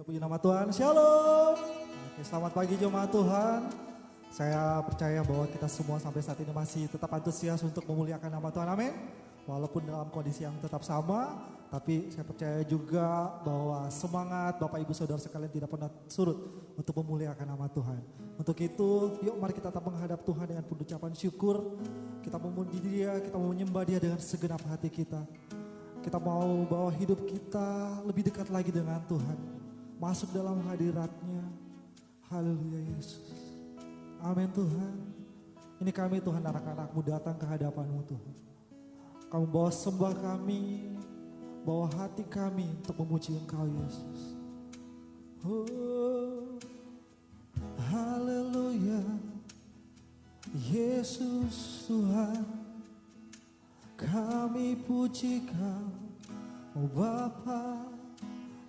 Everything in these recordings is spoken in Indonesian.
Puji nama Tuhan, Shalom. Oke, selamat pagi jemaat Tuhan. Saya percaya bahwa kita semua sampai saat ini masih tetap antusias untuk memuliakan nama Tuhan, amin. Walaupun dalam kondisi yang tetap sama, tapi saya percaya juga bahwa semangat Bapak Ibu Saudara sekalian tidak pernah surut untuk memuliakan nama Tuhan. Untuk itu, yuk mari kita tetap menghadap Tuhan dengan penuh ucapan syukur. Kita memuji Dia, kita mau menyembah Dia dengan segenap hati kita. Kita mau bawa hidup kita lebih dekat lagi dengan Tuhan. Masuk dalam hadirat-Nya. Haleluya Yesus. Amin Tuhan. Ini kami Tuhan, anak-anak-Mu datang ke hadapan-Mu Tuhan. Kamu bawa sembah kami, bawa hati kami untuk memuji Engkau Yesus. Oh, haleluya. Yesus Tuhan, kami puji Kau, oh Bapa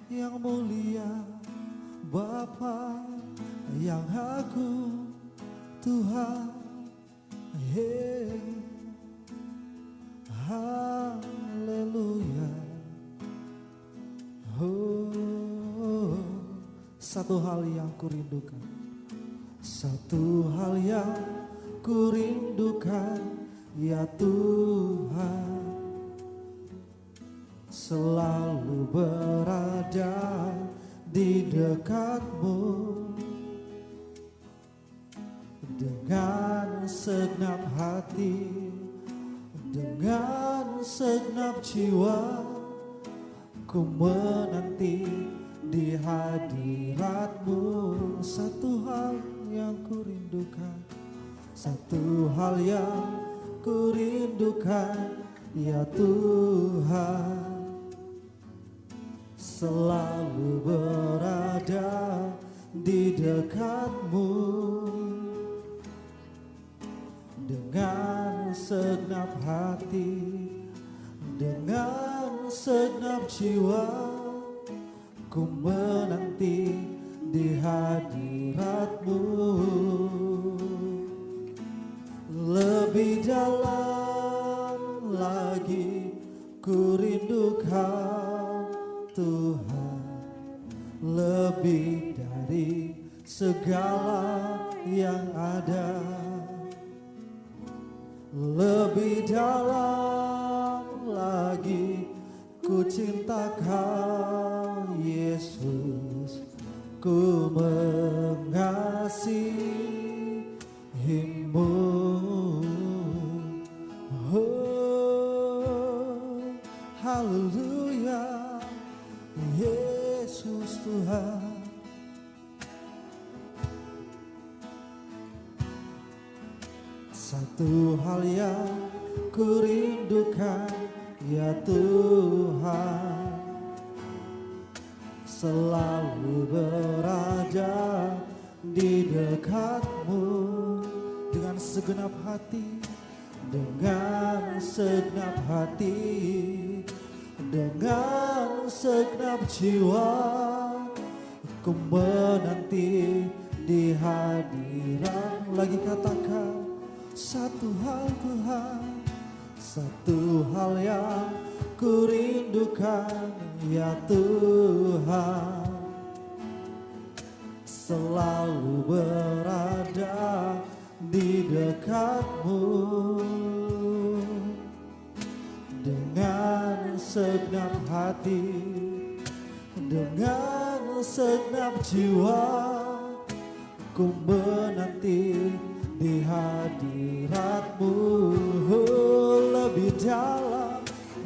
yang mulia, Bapa yang agung, Tuhan. Haleluya. Oh, satu hal yang kurindukan, satu hal yang kurindukan, ya Tuhan, selalu berada di dekat-Mu dengan segenap hati, dengan segenap jiwa. Ku menanti di hadirat-Mu. Satu hal yang kurindukan, satu hal yang kurindukan, ya Tuhan, selalu berada di dekat-Mu dengan segenap hati, dengan segenap jiwa. Ku menanti di hadirat-Mu. Lebih dalam lagi ku rindu Kau Tuhan, lebih dari segala yang ada. Lebih dalam lagi ku cinta Kau Yesus, ku mengasihi-Mu. Oh, haleluya, Yesus Tuhan. Satu hal yang kurindukan, ya Tuhan, selalu berada di dekat-Mu dengan segenap hati, dengan segenap hati, dengan segenap jiwa. Ku menanti di hadirat. Lagi katakan, satu hal Tuhan, satu hal yang kurindukan, ya Tuhan, selalu berada di dekat-Mu dengan segenap hati, dengan segenap jiwa. Ku menanti di hadirat-Mu.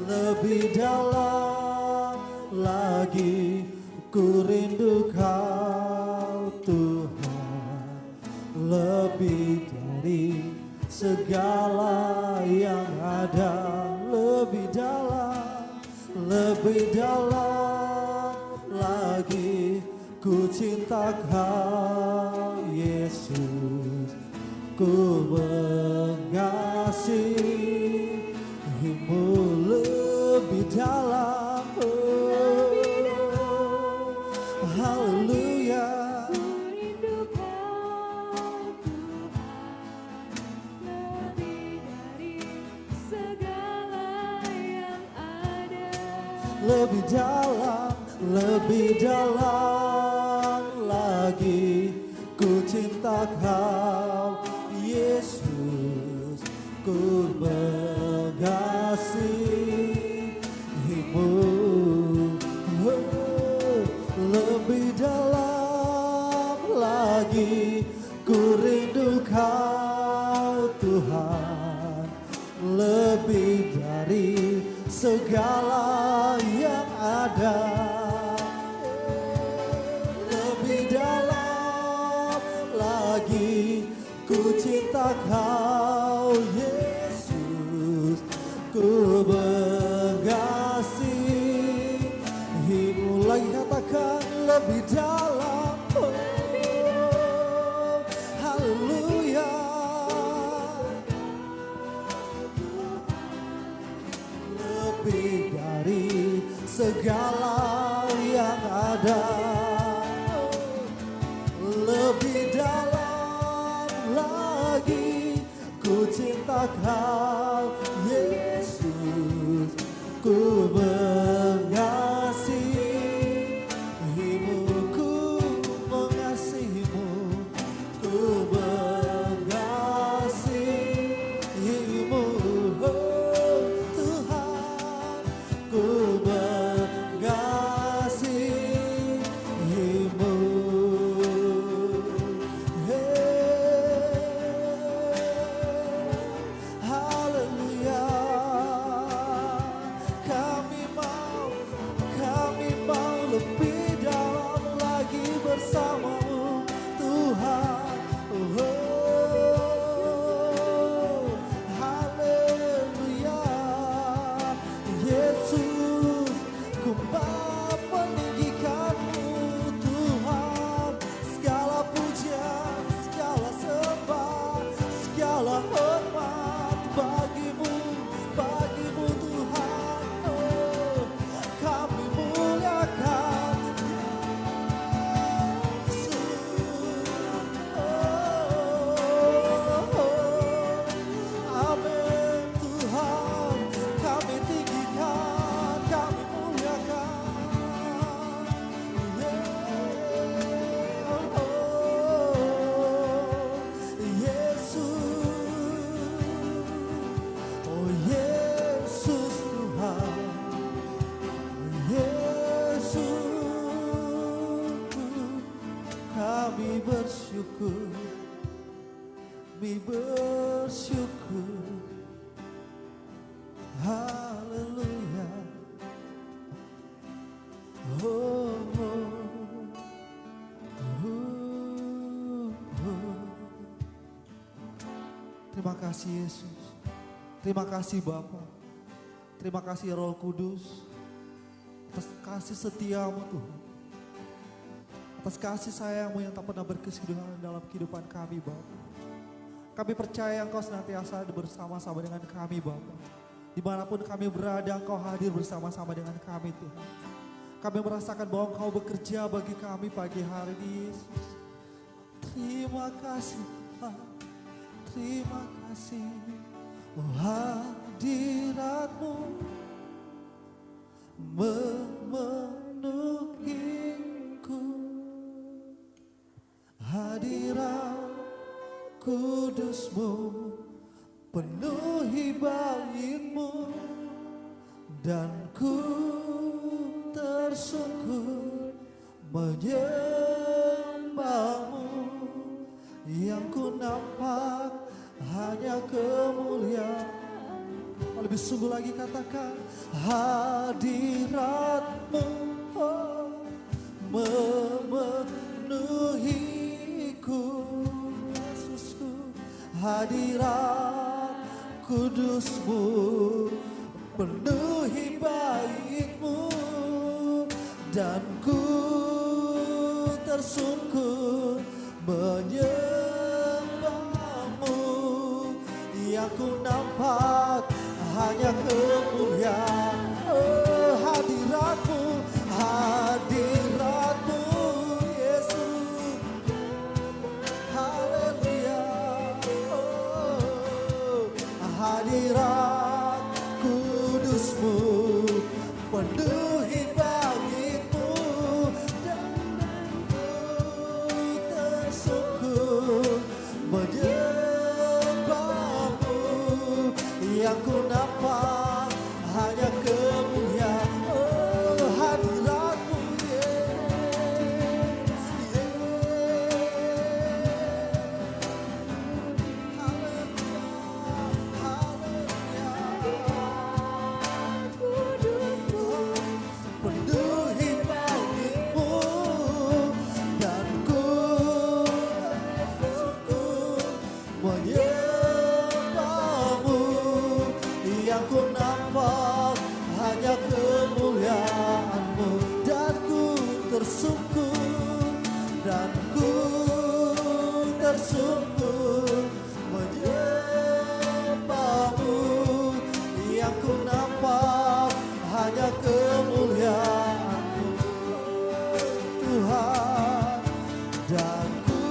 Lebih dalam lagi ku rindu Kau Tuhan, lebih dari segala yang ada. Lebih dalam lagi ku cinta Kau Yesus, ku mengasihi-Mu. Lebih dalam, oh, haleluya. Lebih dalam, lebih dalam lagi ku cinta Kau Yesus, ku mengasihimu. Lebih dalam lagi ku rindu Kau Tuhan, lebih dari segala yang ada. Lebih dalam lagi ku cinta Kau Yesus, ku mengasihimu. Lagi katakan lebih dalam, oh, haleluya. Lebih dari segala yang ada, lebih dalam lagi ku cinta Kau Yesus, ku mengasihimu, ku mengasihimu, ku mengasihimu, oh Tuhan, ku mengasihimu. Haleluya. Kami mau lebih dalam lagi bersamamu Tuhan. Oh, haleluya. Yesus, ku mau meninggikanmu Tuhan. Segala pujian, segala sembah, segala hormat bagimu, bagimu Tuhan. Oh, kami muliakan Yesus. Amin Tuhan, kami tinggikan, kami muliakan Yesus. Oh Yesus Tuhan, Yesus, kami bersyukur, kami bersyukur. Haleluya. Oh, oh, oh. Terima kasih Yesus, terima kasih Bapa, terima kasih Roh Kudus atas kasih setiamu Tuhan, atas kasih sayangmu yang tak pernah berkesudahan dalam kehidupan kami Bapa. Kami percaya Engkau senantiasa bersama-sama dengan kami Bapa. Dimanapun kami berada, Engkau hadir bersama-sama dengan kami Tuhan. Kami merasakan bahwa Engkau bekerja bagi kami pagi hari ini Yesus. Terima kasih Tuhan, terima kasih. Oh, hadirat-Mu memenuhiku, hadirat kudus-Mu penuhi bait-Mu, dan ku tersungkur menyembah-Mu. Yang ku nampak hanya kemuliaan. Lebih sungguh lagi katakan hadirat-Mu, oh, memenuhiku Yesusku. Hadirat kudus-Mu penuhi bait-Mu, dan ku tersungkur menyembah-Mu. Yang ku nampak hanya kemuliaan, oh, hadirat-Mu, hadirat-Mu Yesus. Haleluya. Oh, hadirat kudus-Mu penuhi bait-Mu, dan ku tersungkur dan ku tersungkur menyembahmu. Yang ku nampak hanya kemuliaan-Mu Tuhan, dan ku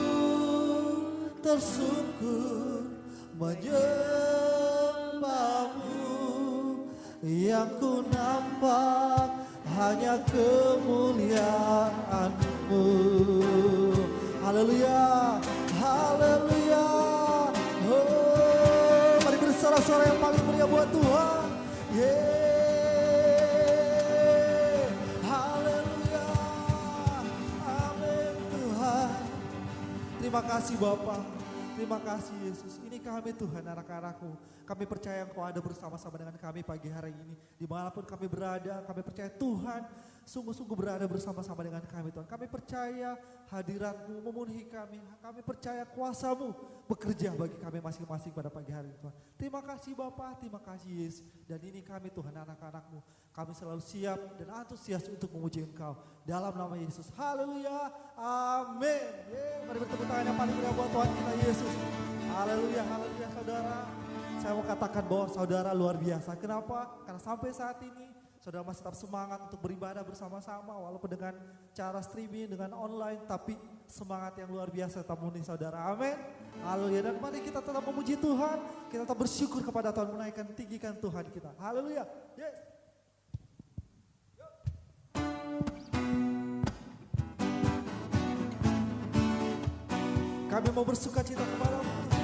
tersungkur menyembahmu. Yang ku nampak hanya kemuliaan-Mu. Haleluya, haleluya. Oh, mari bersorak-sorak yang paling meriah buat Tuhan. Haleluya, amin Tuhan. Terima kasih Bapa, terima kasih Yesus. Ini kami Tuhan, anak-anakmu. Kami percaya Engkau ada bersama-sama dengan kami pagi hari ini. Dimanapun kami berada, kami percaya Tuhan sungguh-sungguh berada bersama-sama dengan kami Tuhan. Kami percaya hadirat-Mu memenuhi kami. Kami percaya kuasa-Mu bekerja bagi kami masing-masing pada pagi hari ini Tuhan. Terima kasih Bapa, terima kasih Yesus. Dan ini kami Tuhan, anak-anak-Mu. Kami selalu siap dan antusias untuk memuji Engkau. Dalam nama Yesus. Haleluya, amin. Mari bertepuk tangan yang paling meriah buat Tuhan kita Yesus. Haleluya, haleluya saudara. Saya mau katakan bahwa saudara luar biasa. Kenapa? Karena sampai saat ini saudara masih tetap semangat untuk beribadah bersama-sama. Walaupun dengan cara streaming, dengan online. Tapi semangat yang luar biasa tetap memenuhi saudara. Amin. Haleluya. Dan mari kita tetap memuji Tuhan. Kita tetap bersyukur kepada Tuhan. Menaikkan, tinggikan Tuhan kita. Haleluya. Yes. Kami mau bersuka cita kepada-Mu.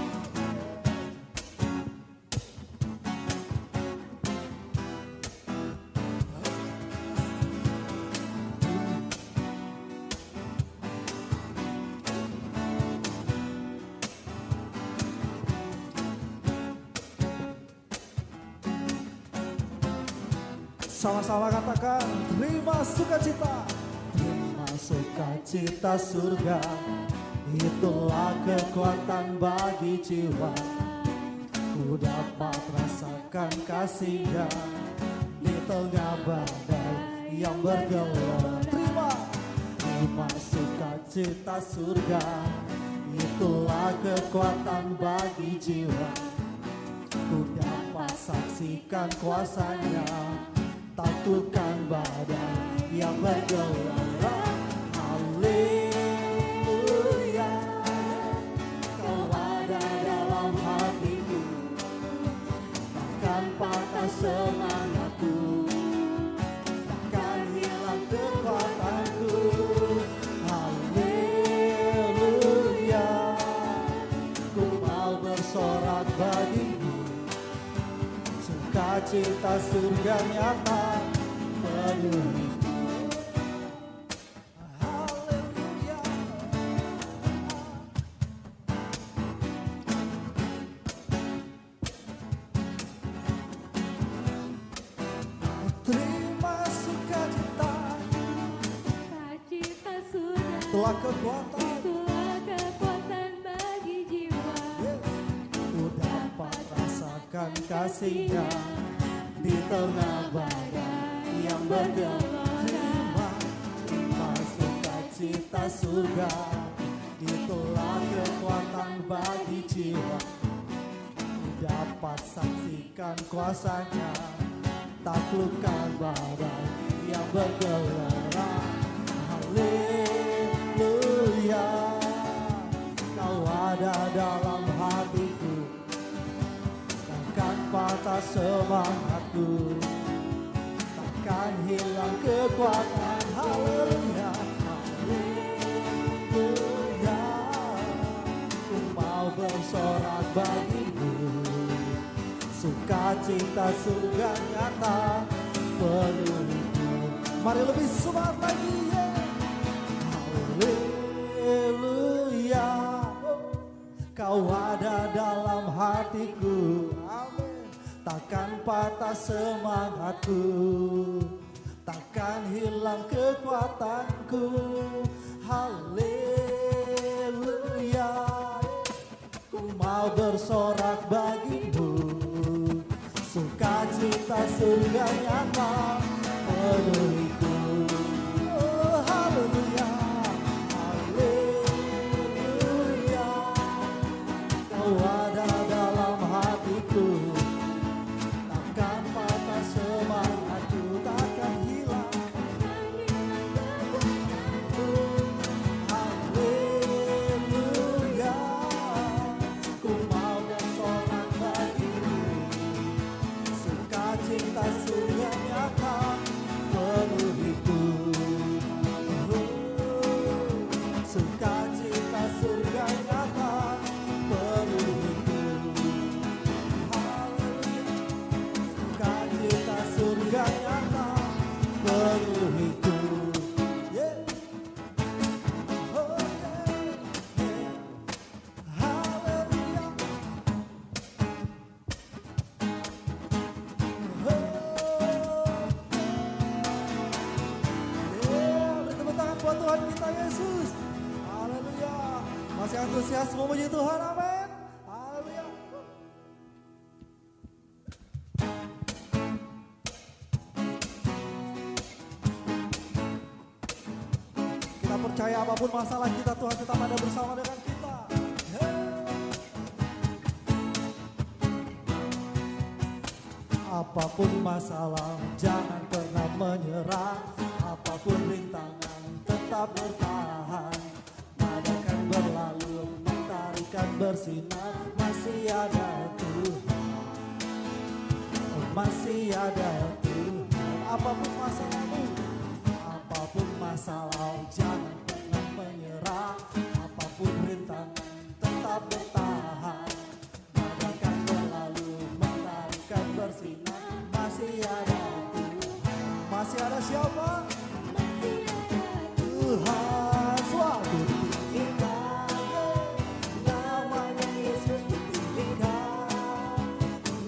Sama-sama katakan, terima sukacita. Terima sukacita surga, itulah kekuatan bagi jiwa. Ku dapat rasakan kasih-Nya di tengah badai yang bergelora. Terima sukacita surga, itulah kekuatan bagi jiwa. Ku dapat saksikan kuasa-Nya, taklukkan badai yang bergelora. Haleluya, Kau ada dalam hatiku, takkan patah semangatku, takkan hilang kekuatanku. Haleluya, ku mau bersorak bagimu, sukacita surga nyata penuhiku. Haleluya. Terima sukacita, sukacita surga, itulah kekuatan. itulah kekuatan bagi jiwa. Yes. Ku dapat rasakan kasih-Nya di tengah badai yang bergelora. Terima sukacita surga, itulah kekuatan bagi jiwa. Ku dapat saksikan kuasa-Nya, taklukkan badai yang bergelora. Haleluya, Kau ada dalam hatiku, takkan patah semangatku, takkan hilang kekuatan. Haleluya, haleluya, ku mau bersorak bagimu, sukacita surga nyata penuhiku. Mari lebih semangat lagi ya. Haleluya, Kau ada dalam hatiku, amin. Takkan patah semangatku, takkan hilang kekuatanku. Haleluya, ku mau bersorak bagimu, sukacita surga nyata penuhiku. Oh, haleluya. Yesus. Haleluya. Masih antusias memuji Tuhan, amin. Haleluya. Kita percaya apapun masalah kita, Tuhan tetap ada bersama dengan kita. Apapun masalah, jangan pernah menyerah. Apapun rintangan, tetap bertahan. Badai akan berlalu, mentari akan bersinar. Masih ada Tuhan, masih ada Tuhan. Apapun masalahmu, apapun masalah, jangan pernah menyerah. Apapun rintangan, tetap bertahan. Badai akan berlalu, mentari akan bersinar. Masih ada Tuhan. Masih ada siapa? Tuhan suatu tinggikan, namanya Yesus ditinggikan,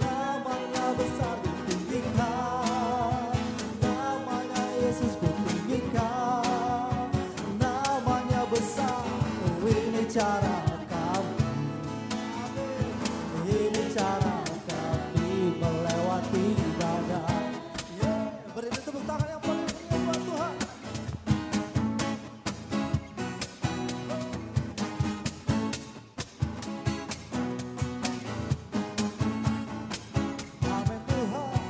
namanya besar ditinggikan, namanya Yesus ditinggikan, namanya besar. Oh, ini cara kami, ini cara kami melewati badai. Beri tepuk tangan yang paling tinggi buat Tuhan. Amin Tuhan.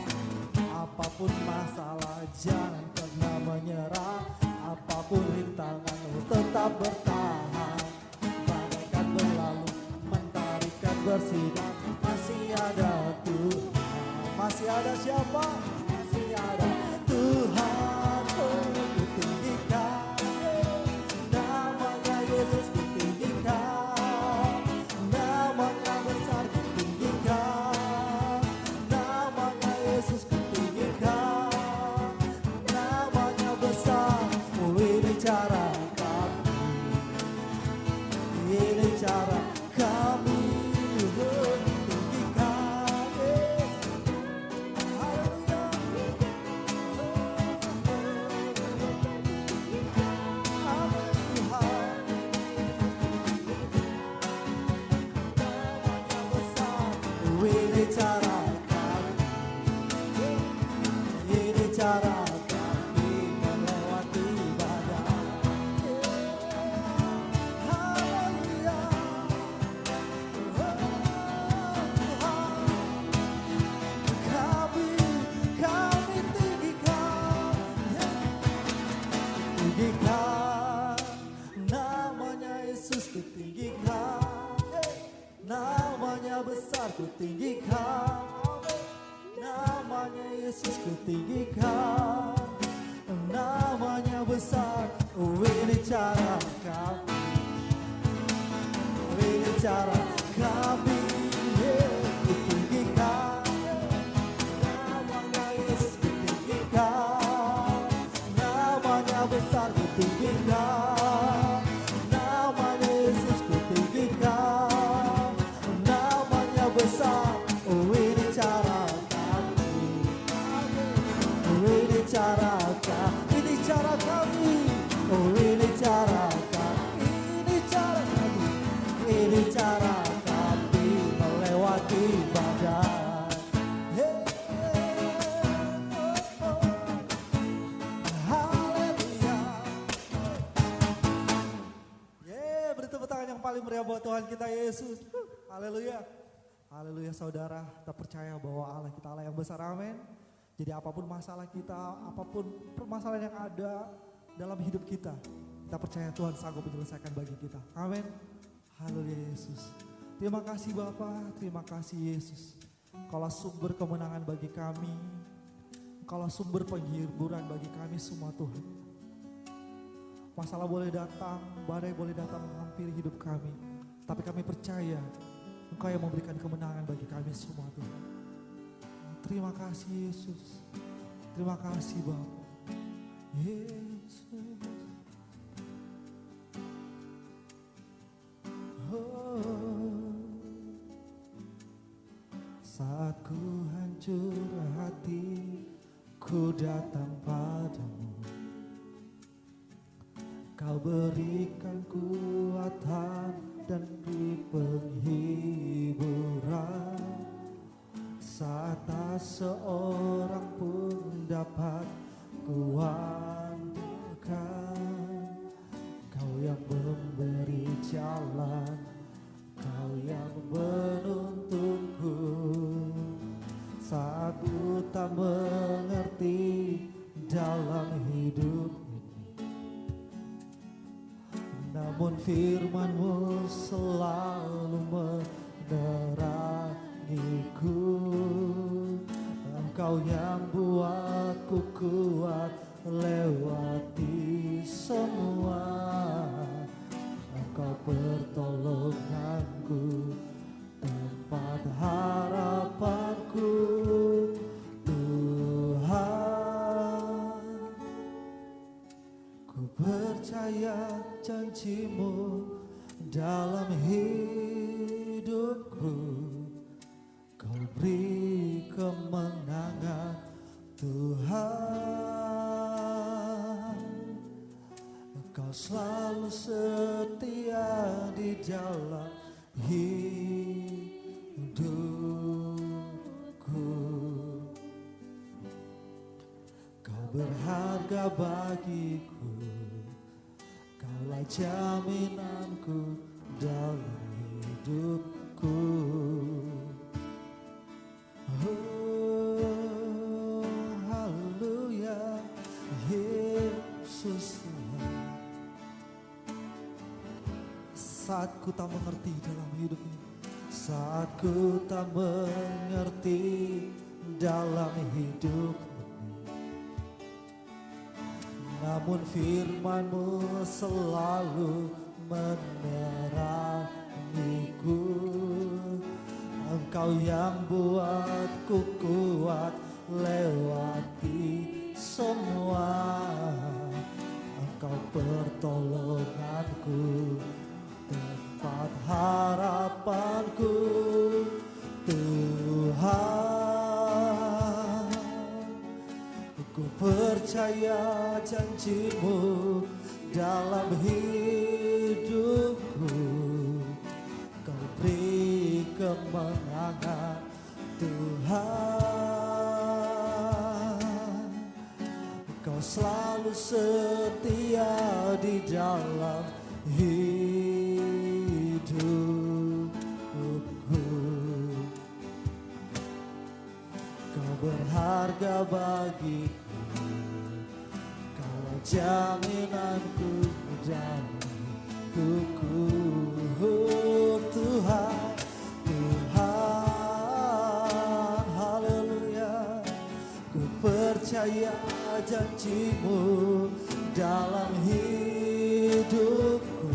Apapun masalah, jangan pernah menyerah. Apapun rintangan, tetap bertahan. Badai akan berlalu, mentari akan bersinar. Masih ada Tuhan. Masih ada siapa? Masih ada Tuhan. Oh, ditinggikan, namanya Yesus ditinggikan, namanya besar ditinggikan, namanya Yesus ditinggikan, namanya besar. Oh, ini cara kami, ini cara kami. Oh, ditinggikan, Yesus. Haleluya. Amin Tuhan. Namanya besar. Ini cara kami, ini cara kami melewati badai. Haleluya. Kami tinggikan, namanya Yesus kutinggikan, namanya besar kutinggikan, namanya Yesus kutinggikan, namanya besar. Oh, ini cara kami, ini cara kami, kutinggikan, namanya Yesus kutinggikan, namanya besar kutinggikan, namanya Yesus kutinggikan, namanya besar. Oh, ini cara kami, oh, ini cara kami, ini cara kami, oh, ini cara kami, ini cara kami, ini cara kami melewati badai. Hey, oh, oh. Haleluya. Beri tepuk tangan yang paling meriah buat Tuhan kita Yesus. Haleluya. Haleluya saudara, kita percaya bahwa Allah kita Allah yang besar, amin. Jadi apapun masalah kita, apapun permasalahan yang ada dalam hidup kita percaya Tuhan sanggup menyelesaikan bagi kita, amin. Haleluya Yesus. Terima kasih Bapa, terima kasih Yesus. Kaulah sumber kemenangan bagi kami, Kaulah sumber penghiburan bagi kami semua Tuhan. Masalah boleh datang, badai boleh datang menghampiri hidup kami, tapi kami percaya Engkau yang memberikan kemenangan bagi kami semua Tuhan. Terima kasih Yesus, terima kasih Bapa. Yesus. Oh, saat ku hancur hati, ku datang padamu. Kau memberikan kuatan dan penghiburan saat tak seorang pun dapat kuandalkan. Kau yang memberi jalan, Kau yang menuntunku saat ku tak mengerti dalam hidup ini. Namun firman-Mu selalu menerangiku. Engkau yang buatku kuat lewati semua. Engkau pertolonganku, tempat harapanku, Tuhan. Ku percaya janji-Mu dalam hidupku. Kau beri kemenangan, Tuhan. Kau selalu setia di dalam hidupku. Kau berharga bagiku, Kaulah jaminanku dalam hidupku. Oh, haleluya, Yesus. Saat ku tak mengerti dalam hidup ini, saat ku tak mengerti dalam hidup ini, namun firman-Mu selalu menerangiku. Engkau yang buatku kuat lewati semua. Engkau pertolonganku, tempat harapanku, Tuhan. Ku percaya janji-Mu dalam hidupku. Kau beri kemenangan, Tuhan. Kau selalu setia di dalam hidupku. Kau berharga bagiku, Kaulah jaminanku dalam hidupku. Tuhan, Tuhan, haleluya. Ku percaya janji-Mu dalam hidupku.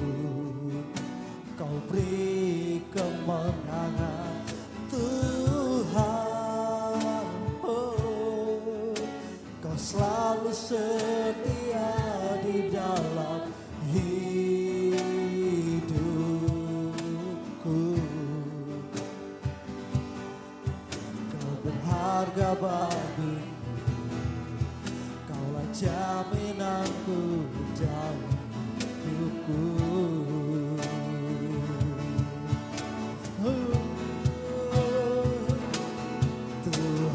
Kau beri kemenangan, Tuhan. Oh, Kau selalu setia di dalam hidupku. Kau berharga bagiku, Kaulah jaminanku dalam hidupku.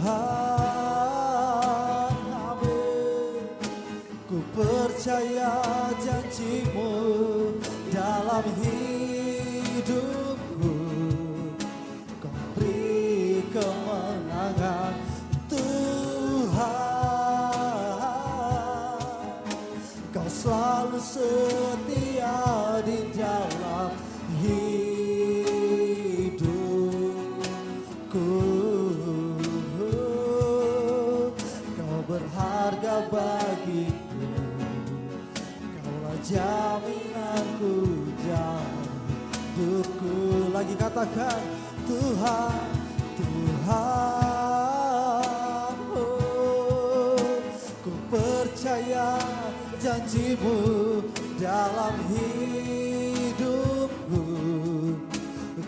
Tuhan, amin. Ku percaya janji-Mu dalam hidupku. Kau beri kemenangan, Tuhan. Kau selalu setia di dalam hidupku. Kau berharga bagiku, Kaulah jaminanku dalam hidupku. Lagi katakan, Tuhan, Tuhan. Oh, ku percaya janji-Mu dalam hidupku.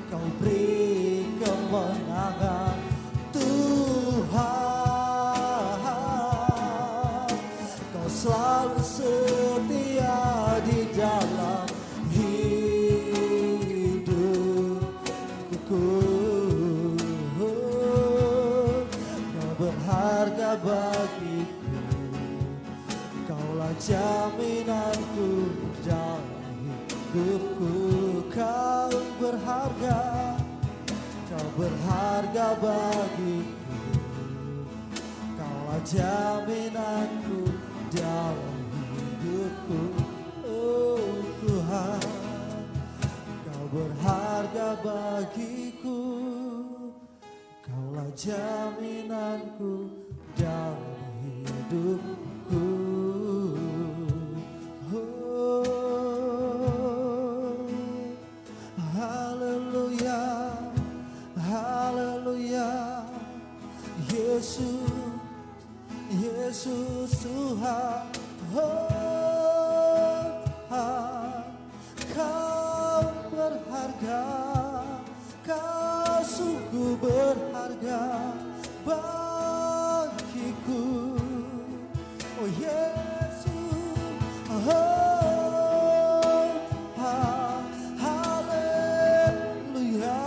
Kau beri kemenangan, Tuhan. Kau selalu setia di dalam hidupku. Kau berharga, kau berharga bagiku. Kaulah jaminanku dalam hidupku. Oh Tuhan, kau berharga bagiku. Kaulah jaminanku dalam hidupku. Oh, haleluya, haleluya. Yesus, Yesus Tuhan. Oh Tuhan, kau berharga, kau sungguh berharga bagiku. Oh Yesus, oh Tuhan, haleluya.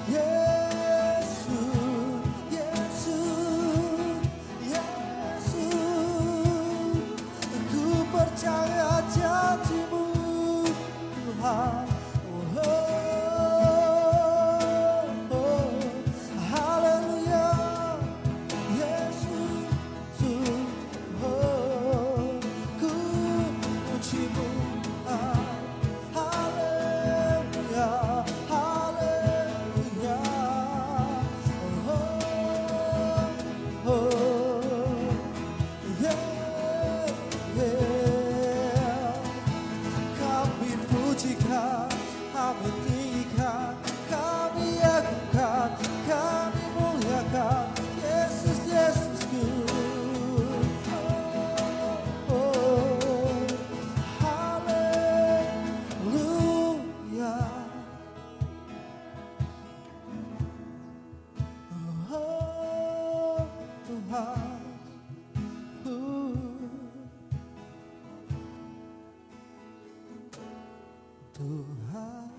Yesus, Yesus, Yesus, ku percaya janji-Mu Tuhan. Kami tinggikan, kami agungkan, kami muliakan Yesus, Yesusku. Oh, oh, haleluya. Oh, Tuhan. Tuhan,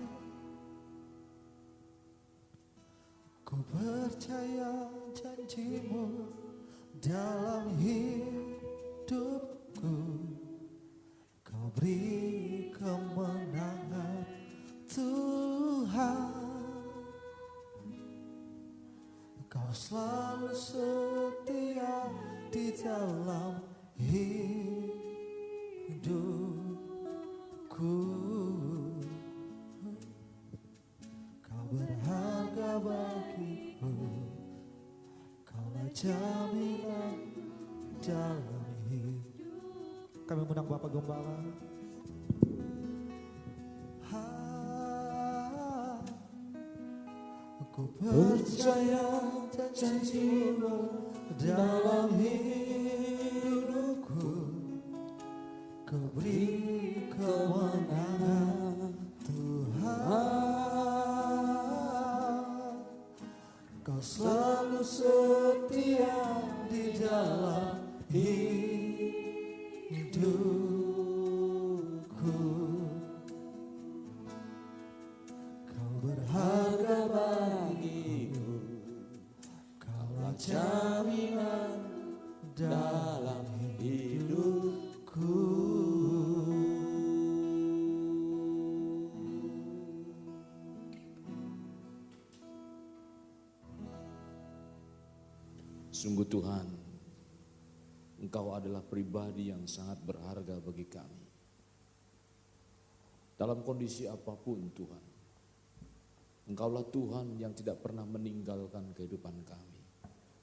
ku percaya janji-Mu dalam hidupku. Kau beri kemenangan Tuhan. Kau selalu setia di dalam hidupku. Berharga bagiku, kaulah jaminan dalam hidup. Kami undang Bapak Gembala. Aku percaya janji-Mu dalam hidupku. Kau beri kemenangan Tuhan. Kau selalu setia di dalam hidupku. Kau berharga bagiku, kaulah jaminan dalam hidupku. Sungguh Tuhan, Engkau adalah pribadi yang sangat berharga bagi kami. Dalam kondisi apapun Tuhan, Engkaulah Tuhan yang tidak pernah meninggalkan kehidupan kami.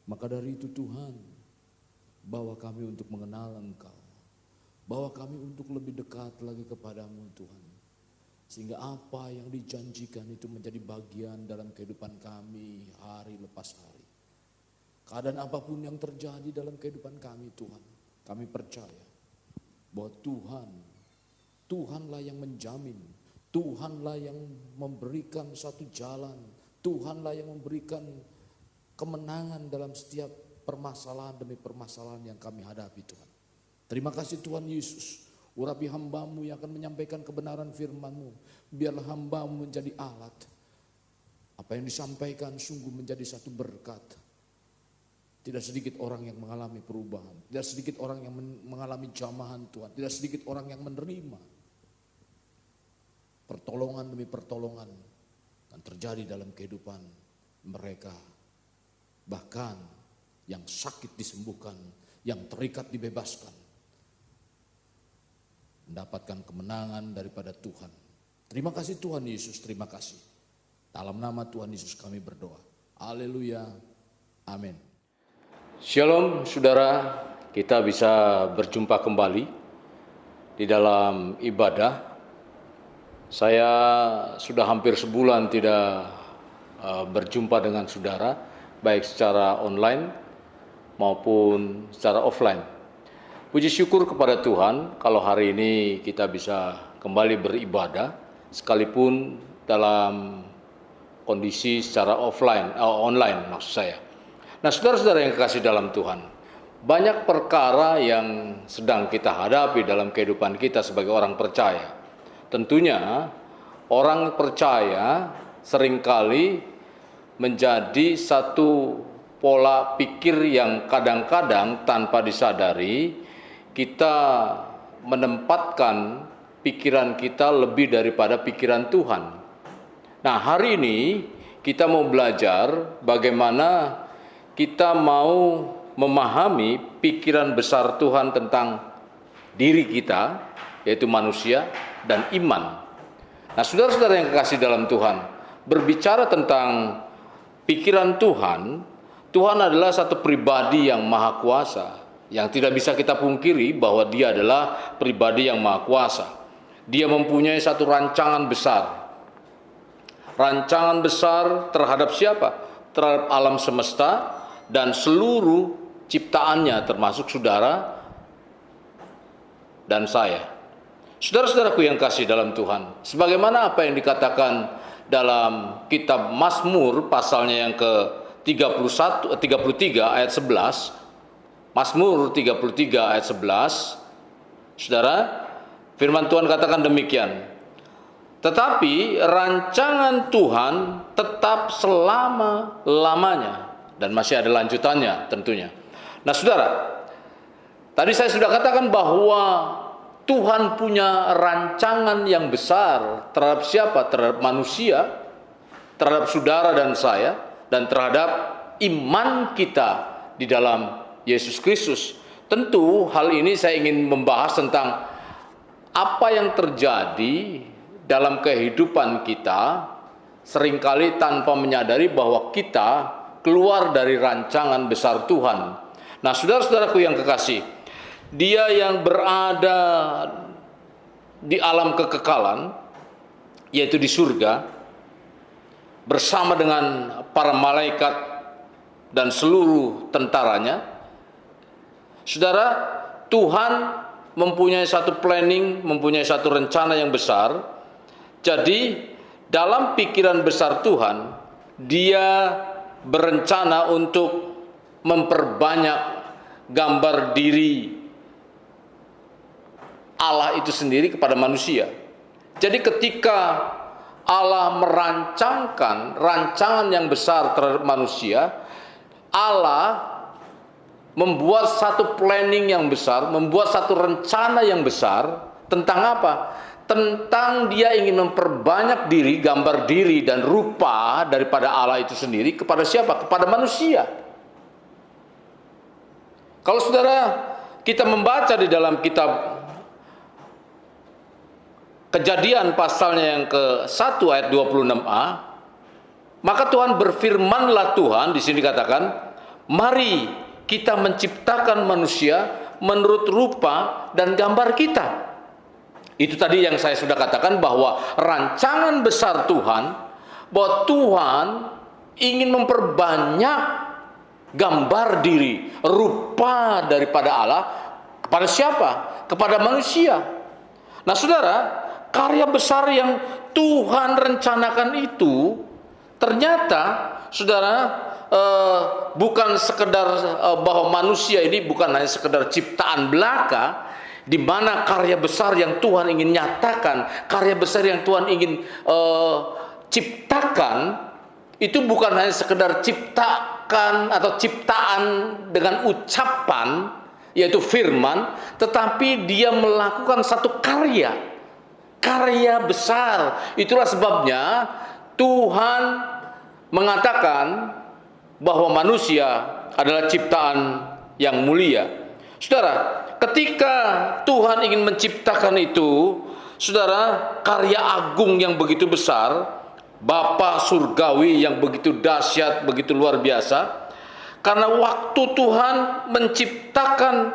Maka dari itu Tuhan, bawa kami untuk mengenal Engkau. Bawa kami untuk lebih dekat lagi kepadamu Tuhan. Sehingga apa yang dijanjikan itu menjadi bagian dalam kehidupan kami hari lepas hari. Keadaan apapun yang terjadi dalam kehidupan kami Tuhan, kami percaya bahwa Tuhanlah yang menjamin, Tuhanlah yang memberikan satu jalan, Tuhanlah yang memberikan kemenangan dalam setiap permasalahan demi permasalahan yang kami hadapi Tuhan. Terima kasih Tuhan Yesus, urapi hamba-Mu yang akan menyampaikan kebenaran firman-Mu, biarlah hamba-Mu menjadi alat. Apa yang disampaikan sungguh menjadi satu berkat. Tidak sedikit orang yang mengalami perubahan. Tidak sedikit orang yang mengalami jamahan Tuhan. Tidak sedikit orang yang menerima pertolongan demi pertolongan akan terjadi dalam kehidupan mereka. Bahkan yang sakit disembuhkan, yang terikat dibebaskan, mendapatkan kemenangan daripada Tuhan. Terima kasih Tuhan Yesus, terima kasih. Dalam nama Tuhan Yesus kami berdoa. Haleluya. Amin. Shalom saudara, kita bisa berjumpa kembali di dalam ibadah. Saya sudah hampir sebulan tidak berjumpa dengan saudara, baik secara online maupun secara offline. Puji syukur kepada Tuhan kalau hari ini kita bisa kembali beribadah, sekalipun dalam kondisi secara online maksud saya. Nah saudara-saudara yang kekasih dalam Tuhan, banyak perkara yang sedang kita hadapi dalam kehidupan kita sebagai orang percaya. Tentunya orang percaya seringkali menjadi satu pola pikir yang kadang-kadang tanpa disadari kita menempatkan pikiran kita lebih daripada pikiran Tuhan. Nah hari ini kita mau belajar bagaimana kita mau memahami pikiran besar Tuhan tentang diri kita, yaitu manusia dan iman. Nah saudara-saudara yang kekasih dalam Tuhan, berbicara tentang pikiran Tuhan, Tuhan adalah satu pribadi yang maha kuasa, yang tidak bisa kita pungkiri bahwa dia adalah pribadi yang maha kuasa. Dia mempunyai satu rancangan besar. Rancangan besar terhadap siapa? Terhadap alam semesta dan seluruh ciptaannya, termasuk saudara dan saya. Saudara-saudaraku yang kasih dalam Tuhan, sebagaimana apa yang dikatakan dalam kitab Mazmur pasalnya yang ke-33 ayat 11, Mazmur 33 ayat 11, saudara, firman Tuhan katakan demikian, tetapi rancangan Tuhan tetap selama-lamanya, dan masih ada lanjutannya tentunya. Nah saudara, tadi saya sudah katakan bahwa Tuhan punya rancangan yang besar terhadap siapa? Terhadap manusia, terhadap saudara dan saya, dan terhadap iman kita di dalam Yesus Kristus. Tentu hal ini saya ingin membahas tentang apa yang terjadi dalam kehidupan kita seringkali tanpa menyadari bahwa kita keluar dari rancangan besar Tuhan. Nah saudara-saudaraku yang kekasih, Dia yang berada di alam kekekalan, yaitu di surga, bersama dengan para malaikat dan seluruh tentaranya. Saudara, Tuhan mempunyai satu planning, mempunyai satu rencana yang besar. Jadi, dalam pikiran besar Tuhan, Dia berencana untuk memperbanyak gambar diri Allah itu sendiri kepada manusia. Jadi ketika Allah merancangkan rancangan yang besar terhadap manusia, Allah membuat satu planning yang besar, membuat satu rencana yang besar tentang apa? Tentang Dia ingin memperbanyak diri, gambar diri dan rupa daripada Allah itu sendiri kepada siapa? Kepada manusia. Kalau saudara kita membaca di dalam kitab Kejadian pasalnya yang ke-1 ayat 26a, maka Tuhan berfirmanlah Tuhan, di sini dikatakan, mari kita menciptakan manusia menurut rupa dan gambar kita. Itu tadi yang saya sudah katakan bahwa rancangan besar Tuhan, bahwa Tuhan ingin memperbanyak gambar diri, rupa daripada Allah kepada siapa? Kepada manusia. Nah saudara, karya besar yang Tuhan rencanakan itu ternyata saudara bukan sekedar bahwa manusia ini bukan hanya sekedar ciptaan belaka, di mana karya besar yang Tuhan ingin nyatakan, karya besar yang Tuhan ingin ciptakan itu bukan hanya sekedar ciptakan atau ciptaan dengan ucapan, yaitu firman, tetapi Dia melakukan satu karya karya besar. Itulah sebabnya Tuhan mengatakan bahwa manusia adalah ciptaan yang mulia. Saudara, ketika Tuhan ingin menciptakan itu, saudara, karya agung yang begitu besar, Bapa surgawi yang begitu dahsyat, begitu luar biasa. Karena waktu Tuhan menciptakan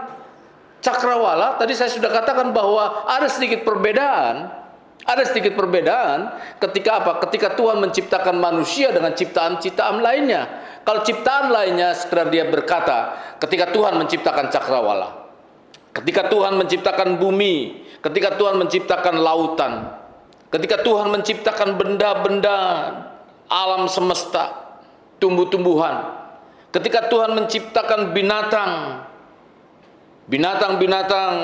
cakrawala, tadi saya sudah katakan bahwa ada sedikit perbedaan. Ada sedikit perbedaan ketika apa? Ketika Tuhan menciptakan manusia dengan ciptaan-ciptaan lainnya. Kalau ciptaan lainnya sekedar dia berkata, ketika Tuhan menciptakan cakrawala, ketika Tuhan menciptakan bumi, ketika Tuhan menciptakan lautan, ketika Tuhan menciptakan benda-benda alam semesta, tumbuh-tumbuhan, ketika Tuhan menciptakan binatang-binatang,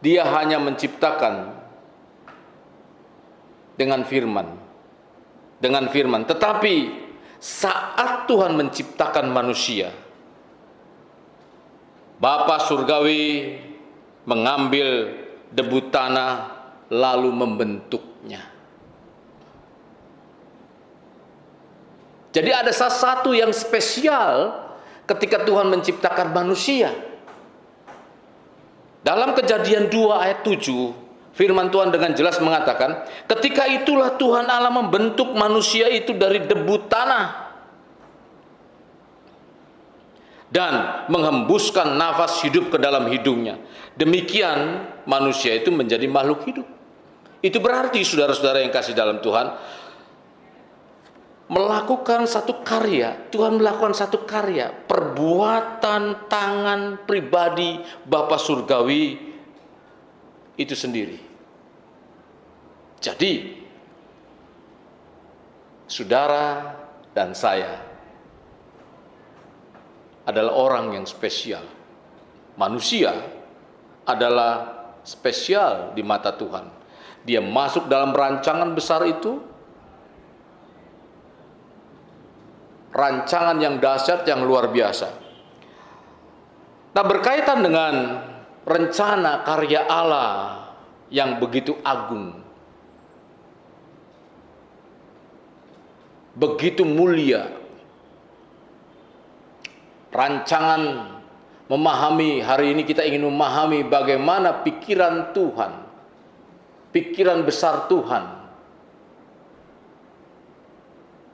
dia hanya menciptakan dengan firman. Tetapi saat Tuhan menciptakan manusia, Bapa surgawi mengambil debu tanah lalu membentuknya. Jadi ada sesuatu yang spesial ketika Tuhan menciptakan manusia. Dalam Kejadian 2 ayat 7, firman Tuhan dengan jelas mengatakan, ketika itulah Tuhan Allah membentuk manusia itu dari debu tanah dan menghembuskan nafas hidup ke dalam hidungnya. Demikian manusia itu menjadi makhluk hidup. Itu berarti saudara-saudara yang kasih dalam Tuhan, melakukan satu karya, Tuhan melakukan satu karya, perbuatan tangan pribadi Bapa surgawi itu sendiri. Jadi, saudara dan saya adalah orang yang spesial. Manusia adalah spesial di mata Tuhan. Dia masuk dalam rancangan besar itu, rancangan yang dahsyat, yang luar biasa. Nah, berkaitan dengan rencana karya Allah yang begitu agung, begitu mulia, rancangan memahami, hari ini kita ingin memahami bagaimana pikiran Tuhan, pikiran besar Tuhan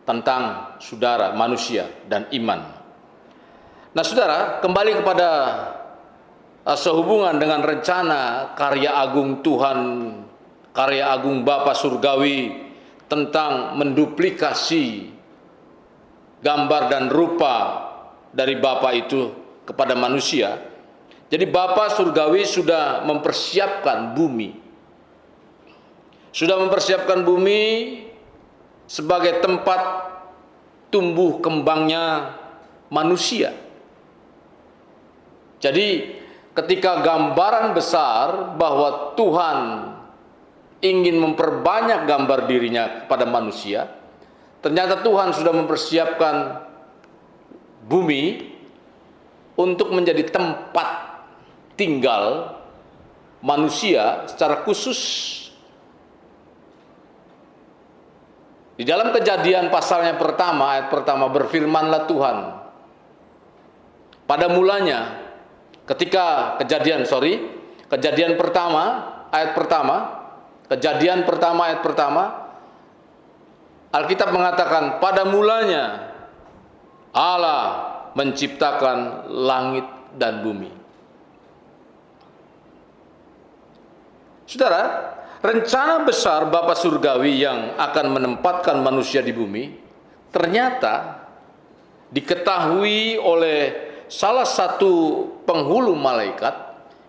tentang saudara, manusia, dan iman. Nah, saudara, kembali kepada sehubungan dengan rencana karya agung Tuhan, karya agung Bapa surgawi tentang menduplikasi gambar dan rupa dari Bapa itu kepada manusia. Jadi Bapa surgawi sudah mempersiapkan bumi. Sudah mempersiapkan bumi sebagai tempat tumbuh kembangnya manusia. Jadi ketika gambaran besar bahwa Tuhan ingin memperbanyak gambar dirinya kepada manusia, ternyata Tuhan sudah mempersiapkan bumi untuk menjadi tempat tinggal manusia secara khusus. Di dalam Kejadian pasalnya pertama, ayat pertama, berfirmanlah Tuhan. Pada mulanya, ketika Kejadian pertama, ayat pertama, Alkitab mengatakan, pada mulanya Allah menciptakan langit dan bumi. Saudara, rencana besar Bapa surgawi yang akan menempatkan manusia di bumi ternyata diketahui oleh salah satu penghulu malaikat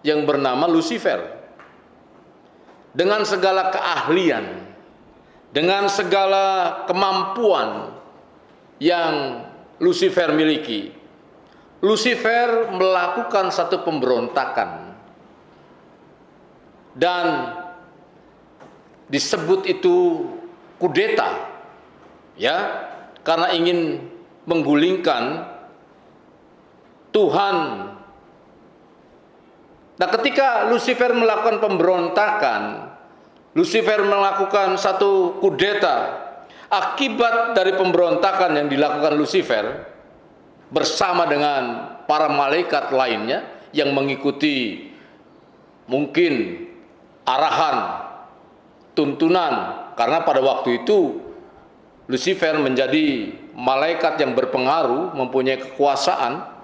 yang bernama Lucifer. Dengan segala keahlian, dengan segala kemampuan yang Lucifer miliki, Lucifer melakukan satu pemberontakan dan disebut itu kudeta, ya, karena ingin menggulingkan Tuhan Nah, ketika Lucifer melakukan pemberontakan, Lucifer melakukan satu kudeta, akibat dari pemberontakan yang dilakukan Lucifer bersama dengan para malaikat lainnya yang mengikuti mungkin arahan, tuntunan, karena pada waktu itu Lucifer menjadi malaikat yang berpengaruh, mempunyai kekuasaan,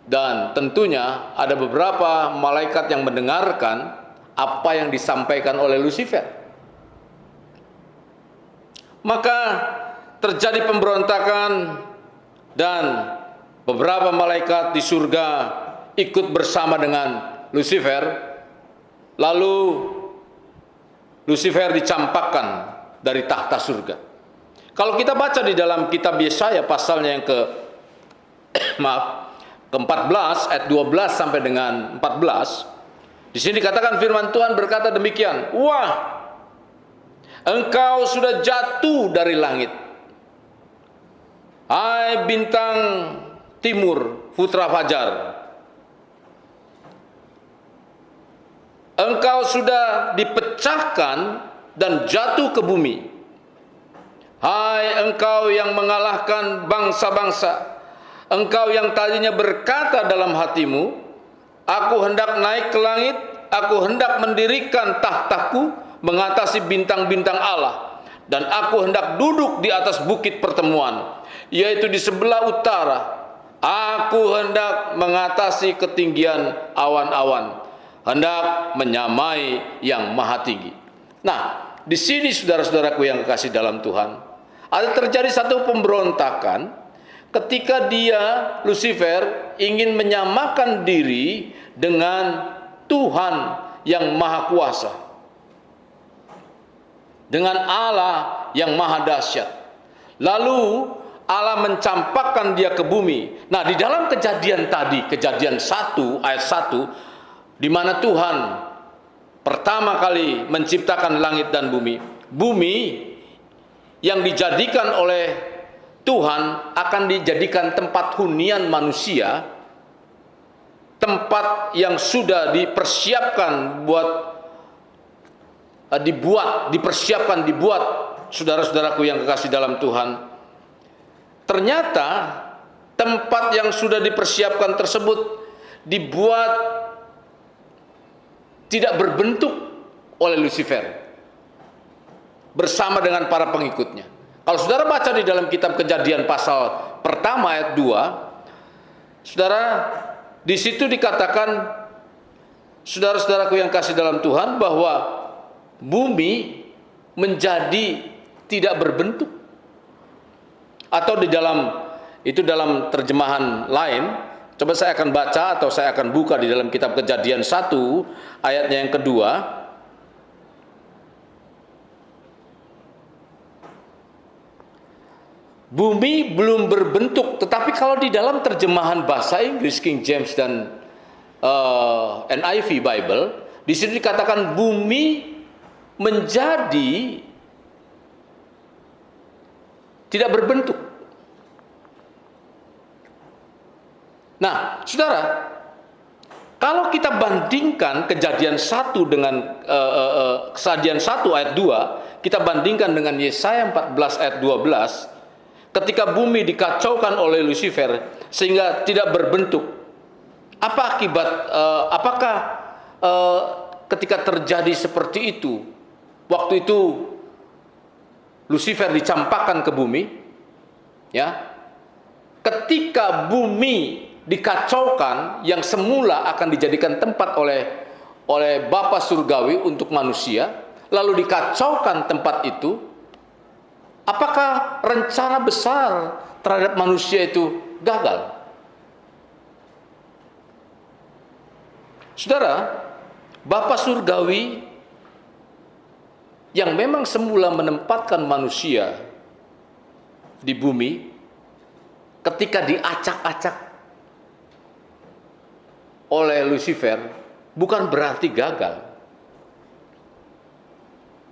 dan tentunya ada beberapa malaikat yang mendengarkan apa yang disampaikan oleh Lucifer. Maka terjadi pemberontakan dan beberapa malaikat di surga ikut bersama dengan Lucifer. Lalu Lucifer dicampakkan dari tahta surga. Kalau kita baca di dalam kitab Yesaya pasalnya yang ke-14 ayat 12 sampai dengan 14, di sini dikatakan firman Tuhan berkata demikian, "Wah, engkau sudah jatuh dari langit, hai bintang timur, putra fajar. Engkau sudah dipecahkan dan jatuh ke bumi. Hai engkau yang mengalahkan bangsa-bangsa, engkau yang tadinya berkata dalam hatimu, aku hendak naik ke langit, aku hendak mendirikan tahtaku mengatasi bintang-bintang Allah, dan aku hendak duduk di atas bukit pertemuan, yaitu di sebelah utara. Aku hendak mengatasi ketinggian awan-awan, hendak menyamai yang maha tinggi." Nah, di sini saudara-saudaraku yang kekasih dalam Tuhan, ada terjadi satu pemberontakan ketika dia, Lucifer, ingin menyamakan diri dengan Tuhan yang maha kuasa, dengan Allah yang maha dahsyat. Lalu Allah mencampakkan dia ke bumi. Nah, di dalam kejadian tadi, kejadian 1 ayat 1, di mana Tuhan pertama kali menciptakan langit dan bumi. Bumi yang dijadikan oleh Tuhan akan dijadikan tempat hunian manusia, tempat yang sudah dipersiapkan dibuat saudara-saudaraku yang kekasih dalam Tuhan. Ternyata tempat yang sudah dipersiapkan tersebut dibuat tidak berbentuk oleh Lucifer bersama dengan para pengikutnya. Kalau saudara baca di dalam kitab Kejadian pasal pertama ayat 2, saudara, di situ dikatakan, saudara-saudaraku yang kasih dalam Tuhan, bahwa bumi menjadi tidak berbentuk. Atau di dalam terjemahan lain, coba saya akan baca atau saya akan buka di dalam kitab Kejadian 1 ayatnya yang kedua. Bumi belum berbentuk, tetapi kalau di dalam terjemahan bahasa Inggris King James dan NIV Bible, di sini dikatakan bumi menjadi tidak berbentuk. Nah, saudara, kalau kita bandingkan kejadian 1 dengan kejadian 1 ayat 2, kita bandingkan dengan Yesaya 14 ayat 12, ketika bumi dikacaukan oleh Lucifer sehingga tidak berbentuk. Apa akibat? Apakah ketika terjadi seperti itu, waktu itu Lucifer dicampakkan ke bumi, ya? Ketika bumi dikacaukan, yang semula akan dijadikan tempat oleh Bapa Surgawi untuk manusia, lalu dikacaukan tempat itu, apakah rencana besar terhadap manusia itu gagal? Saudara, Bapa Surgawi yang memang semula menempatkan manusia di bumi, ketika diacak-acak oleh Lucifer, bukan berarti gagal.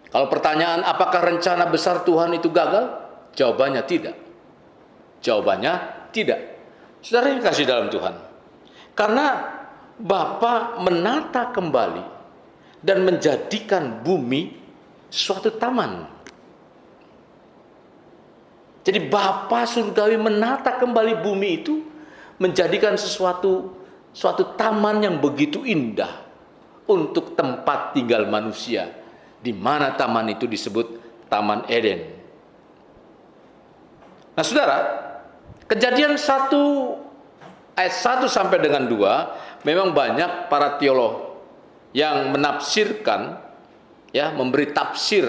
Kalau pertanyaan apakah rencana besar Tuhan itu gagal? Jawabannya tidak. Jawabannya tidak. Saudara yang kasih dalam Tuhan. Karena Bapa menata kembali dan menjadikan bumi suatu taman. Jadi Bapa surgawi menata kembali bumi itu menjadikan suatu taman yang begitu indah untuk tempat tinggal manusia, di mana taman itu disebut Taman Eden. Nah, Saudara, Kejadian 1 ayat 1 sampai dengan 2 memang banyak para teolog yang menafsirkan, ya, memberi tafsir.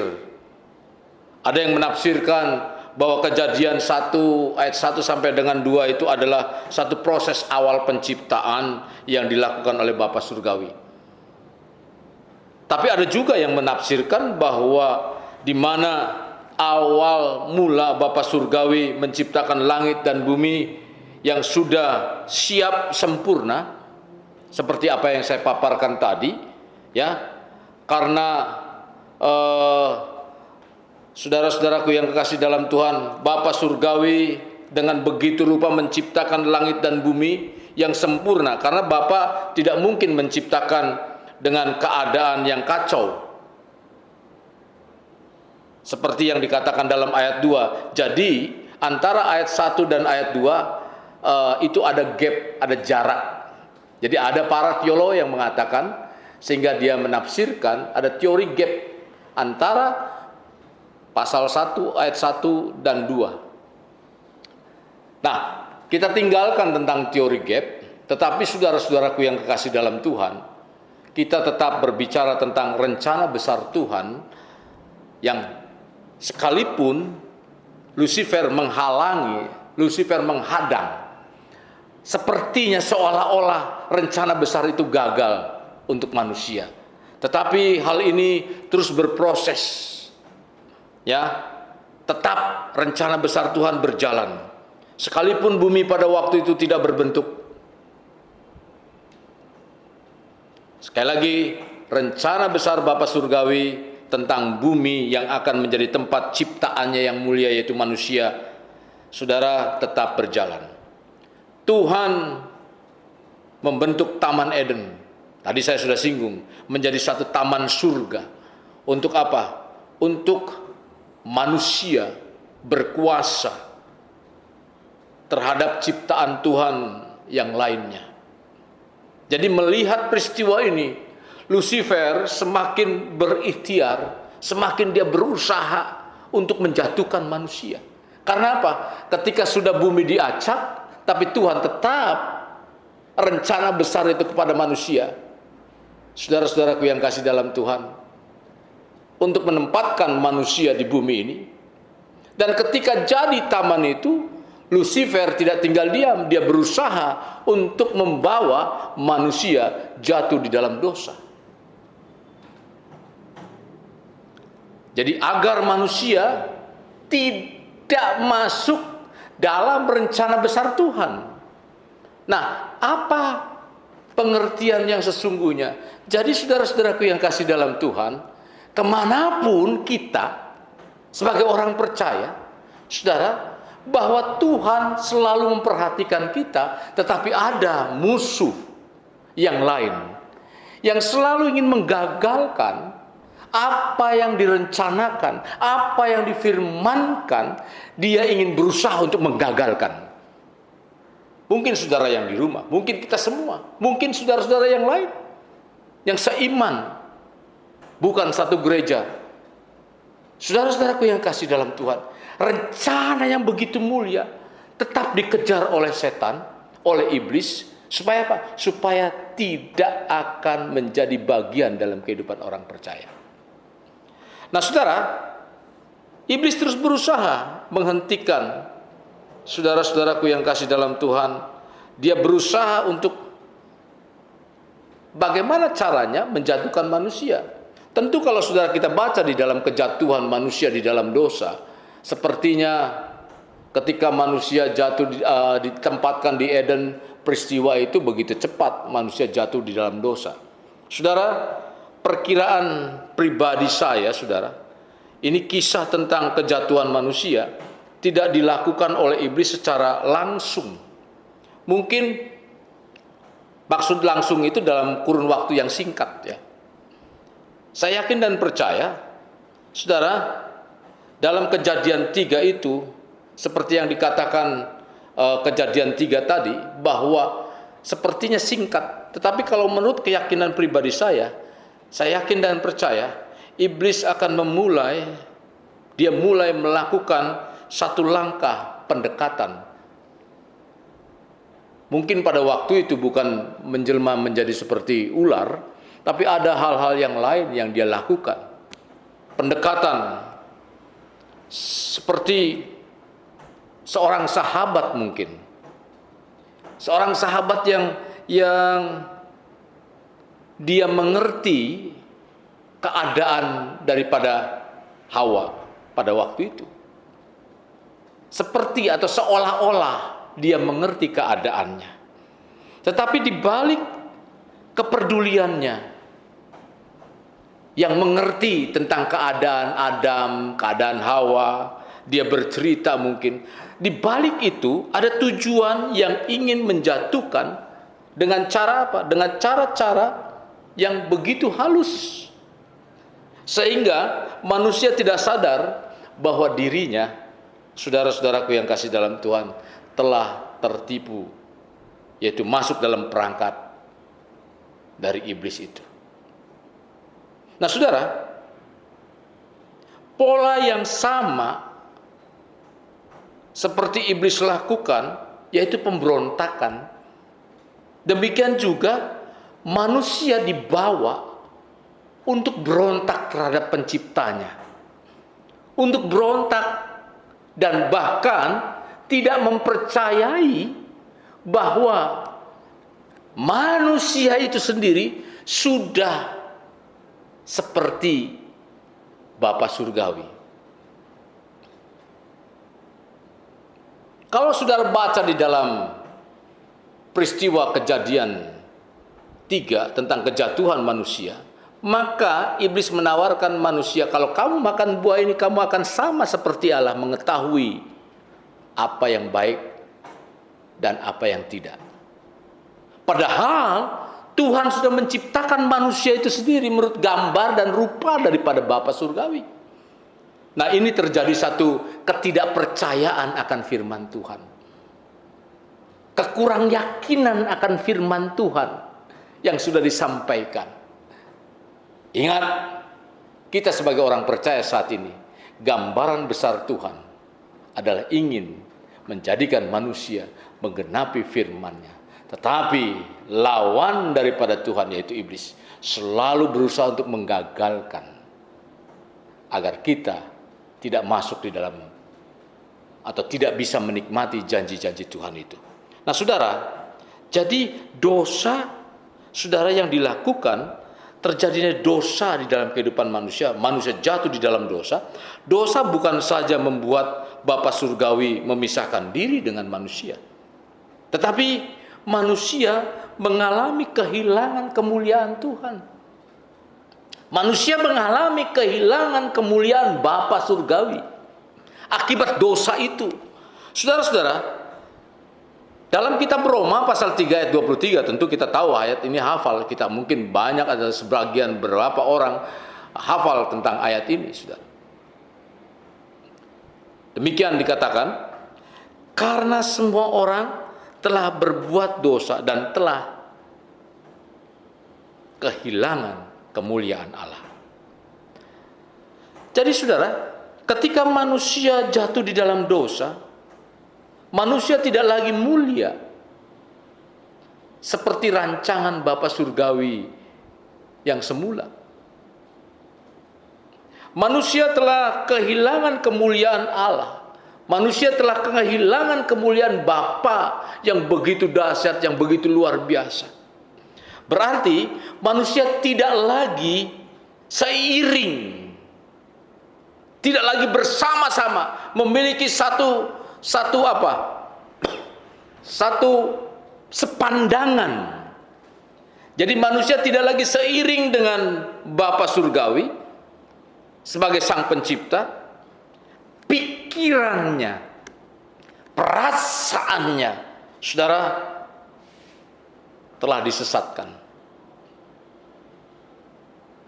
Ada yang menafsirkan bahwa Kejadian 1 ayat 1 sampai dengan 2 itu adalah satu proses awal penciptaan yang dilakukan oleh Bapa surgawi. Tapi ada juga yang menafsirkan bahwa di mana awal mula Bapa surgawi menciptakan langit dan bumi yang sudah siap sempurna, seperti apa yang saya paparkan tadi, ya, karena saudara-saudaraku yang kekasih dalam Tuhan, Bapa surgawi dengan begitu rupa menciptakan langit dan bumi yang sempurna, karena Bapa tidak mungkin menciptakan dengan keadaan yang kacau. Seperti yang dikatakan dalam ayat 2. Jadi antara ayat 1 dan ayat 2 itu ada gap, ada jarak. Jadi ada para teolog yang mengatakan, sehingga dia menafsirkan ada teori gap antara pasal 1 ayat 1 dan 2. Nah, kita tinggalkan tentang teori gap, tetapi saudara-saudaraku yang kekasih dalam Tuhan, kita tetap berbicara tentang rencana besar Tuhan yang sekalipun Lucifer menghalangi, Lucifer menghadang, sepertinya seolah-olah rencana besar itu gagal untuk manusia. Tetapi hal ini terus berproses. Ya, tetap rencana besar Tuhan berjalan. Sekalipun bumi pada waktu itu tidak berbentuk. Sekali lagi, rencana besar Bapa surgawi tentang bumi yang akan menjadi tempat ciptaannya yang mulia, yaitu manusia, saudara, tetap berjalan. Tuhan membentuk Taman Eden, tadi saya sudah singgung, menjadi satu taman surga. Untuk apa? Untuk manusia berkuasa terhadap ciptaan Tuhan yang lainnya. Jadi melihat peristiwa ini, Lucifer semakin berikhtiar, semakin dia berusaha untuk menjatuhkan manusia. Karena apa? Ketika sudah bumi diacak, tapi Tuhan tetap rencana besar itu kepada manusia. Saudara-saudaraku yang kasih dalam Tuhan, untuk menempatkan manusia di bumi ini. Dan ketika jadi taman itu, Lucifer tidak tinggal diam, dia berusaha untuk membawa manusia jatuh di dalam dosa. Jadi agar manusia tidak masuk dalam rencana besar Tuhan. Nah, apa pengertian yang sesungguhnya? Jadi saudara-saudaraku yang kasih dalam Tuhan, kemanapun kita sebagai orang percaya, saudara, bahwa Tuhan selalu memperhatikan kita, tetapi ada musuh yang lain yang selalu ingin menggagalkan apa yang direncanakan, apa yang difirmankan. Dia ingin berusaha untuk menggagalkan. Mungkin saudara yang di rumah, mungkin kita semua, mungkin saudara-saudara yang lain yang seiman, bukan satu gereja. Saudara-saudaraku yang kasih dalam Tuhan, rencana yang begitu mulia tetap dikejar oleh setan, oleh iblis, supaya apa? Supaya tidak akan menjadi bagian dalam kehidupan orang percaya. Nah, saudara, iblis terus berusaha menghentikan saudara-saudaraku yang kasih dalam Tuhan. Dia berusaha untuk bagaimana caranya menjatuhkan manusia. Tentu kalau saudara kita baca di dalam kejatuhan manusia di dalam dosa, sepertinya ketika manusia jatuh ditempatkan di Eden, peristiwa itu begitu cepat manusia jatuh di dalam dosa. Saudara, perkiraan pribadi saya, saudara, ini kisah tentang kejatuhan manusia tidak dilakukan oleh iblis secara langsung. Mungkin Maksud langsung itu dalam kurun waktu yang singkat ya. Saya yakin dan percaya, saudara, dalam Kejadian 3 itu seperti yang dikatakan Kejadian 3 tadi, bahwa sepertinya singkat, tetapi kalau menurut keyakinan pribadi saya yakin dan percaya iblis akan mulai melakukan satu langkah pendekatan. Mungkin pada waktu itu bukan menjelma menjadi seperti ular, tapi ada hal-hal yang lain yang dia lakukan. Pendekatan seperti seorang sahabat mungkin. Seorang sahabat yang dia mengerti keadaan daripada Hawa pada waktu itu. Seperti atau seolah-olah dia mengerti keadaannya. Tetapi di balik kepeduliannya, yang mengerti tentang keadaan Adam, keadaan Hawa, dia bercerita mungkin. Di balik itu ada tujuan yang ingin menjatuhkan dengan cara apa? Dengan cara-cara yang begitu halus. Sehingga manusia tidak sadar bahwa dirinya, saudara-saudaraku yang kasih dalam Tuhan, telah tertipu, yaitu masuk dalam perangkat dari iblis itu. Nah saudara, pola yang sama seperti iblis lakukan, yaitu pemberontakan, demikian juga manusia dibawa untuk berontak terhadap penciptanya, untuk berontak dan bahkan tidak mempercayai bahwa manusia itu sendiri sudah seperti Bapa Surgawi. Kalau saudara baca di dalam peristiwa Kejadian 3 tentang kejatuhan manusia, maka iblis menawarkan manusia, kalau kamu makan buah ini kamu akan sama seperti Allah, mengetahui apa yang baik dan apa yang tidak. Padahal Tuhan sudah menciptakan manusia itu sendiri menurut gambar dan rupa daripada Bapa Surgawi. Nah ini terjadi satu ketidakpercayaan akan firman Tuhan, kekurang yakinan akan firman Tuhan yang sudah disampaikan. Ingat, kita sebagai orang percaya saat ini, gambaran besar Tuhan adalah ingin menjadikan manusia menggenapi firman-Nya. Tetapi lawan daripada Tuhan, yaitu iblis, selalu berusaha untuk menggagalkan agar kita tidak masuk di dalam atau tidak bisa menikmati janji-janji Tuhan itu. Nah saudara, jadi dosa saudara yang dilakukan, terjadinya dosa di dalam kehidupan manusia, manusia jatuh di dalam dosa. Dosa bukan saja membuat Bapa Surgawi memisahkan diri dengan manusia, tetapi manusia mengalami kehilangan kemuliaan Tuhan. Manusia mengalami kehilangan kemuliaan Bapa Surgawi akibat dosa itu. Saudara-saudara, dalam kitab Roma pasal 3 ayat 23, tentu kita tahu ayat ini hafal, kita mungkin banyak, ada sebagian berapa orang hafal tentang ayat ini, saudara. Demikian dikatakan, karena semua orang telah berbuat dosa dan telah kehilangan kemuliaan Allah. Jadi saudara, ketika manusia jatuh di dalam dosa, manusia tidak lagi mulia seperti rancangan Bapa Surgawi yang semula. Manusia telah kehilangan kemuliaan Allah. Manusia telah kehilangan kemuliaan Bapa yang begitu dahsyat, yang begitu luar biasa. Berarti manusia tidak lagi seiring, tidak lagi bersama-sama memiliki satu sepandangan. Jadi manusia tidak lagi seiring dengan Bapa Surgawi sebagai Sang Pencipta. Pikirannya, perasaannya, saudara, telah disesatkan.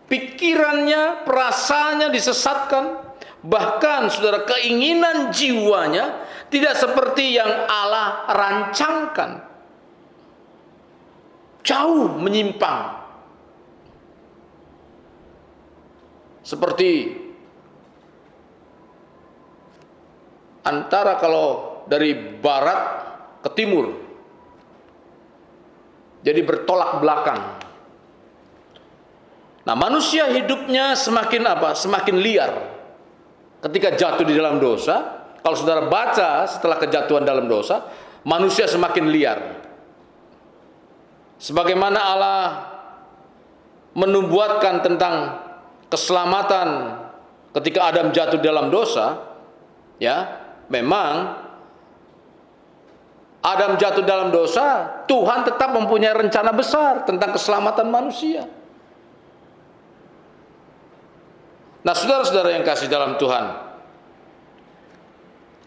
Pikirannya, perasaannya disesatkan, bahkan saudara keinginan jiwanya tidak seperti yang Allah rancangkan. Jauh menyimpang. Seperti antara kalau dari barat ke timur, jadi bertolak belakang. Nah, manusia hidupnya semakin apa? Semakin liar. Ketika jatuh di dalam dosa, kalau saudara baca setelah kejatuhan dalam dosa, manusia semakin liar. Sebagaimana Allah menubuatkan tentang keselamatan ketika Adam jatuh dalam dosa, ya, memang Adam jatuh dalam dosa, Tuhan tetap mempunyai rencana besar tentang keselamatan manusia. Nah, saudara-saudara yang kasih dalam Tuhan,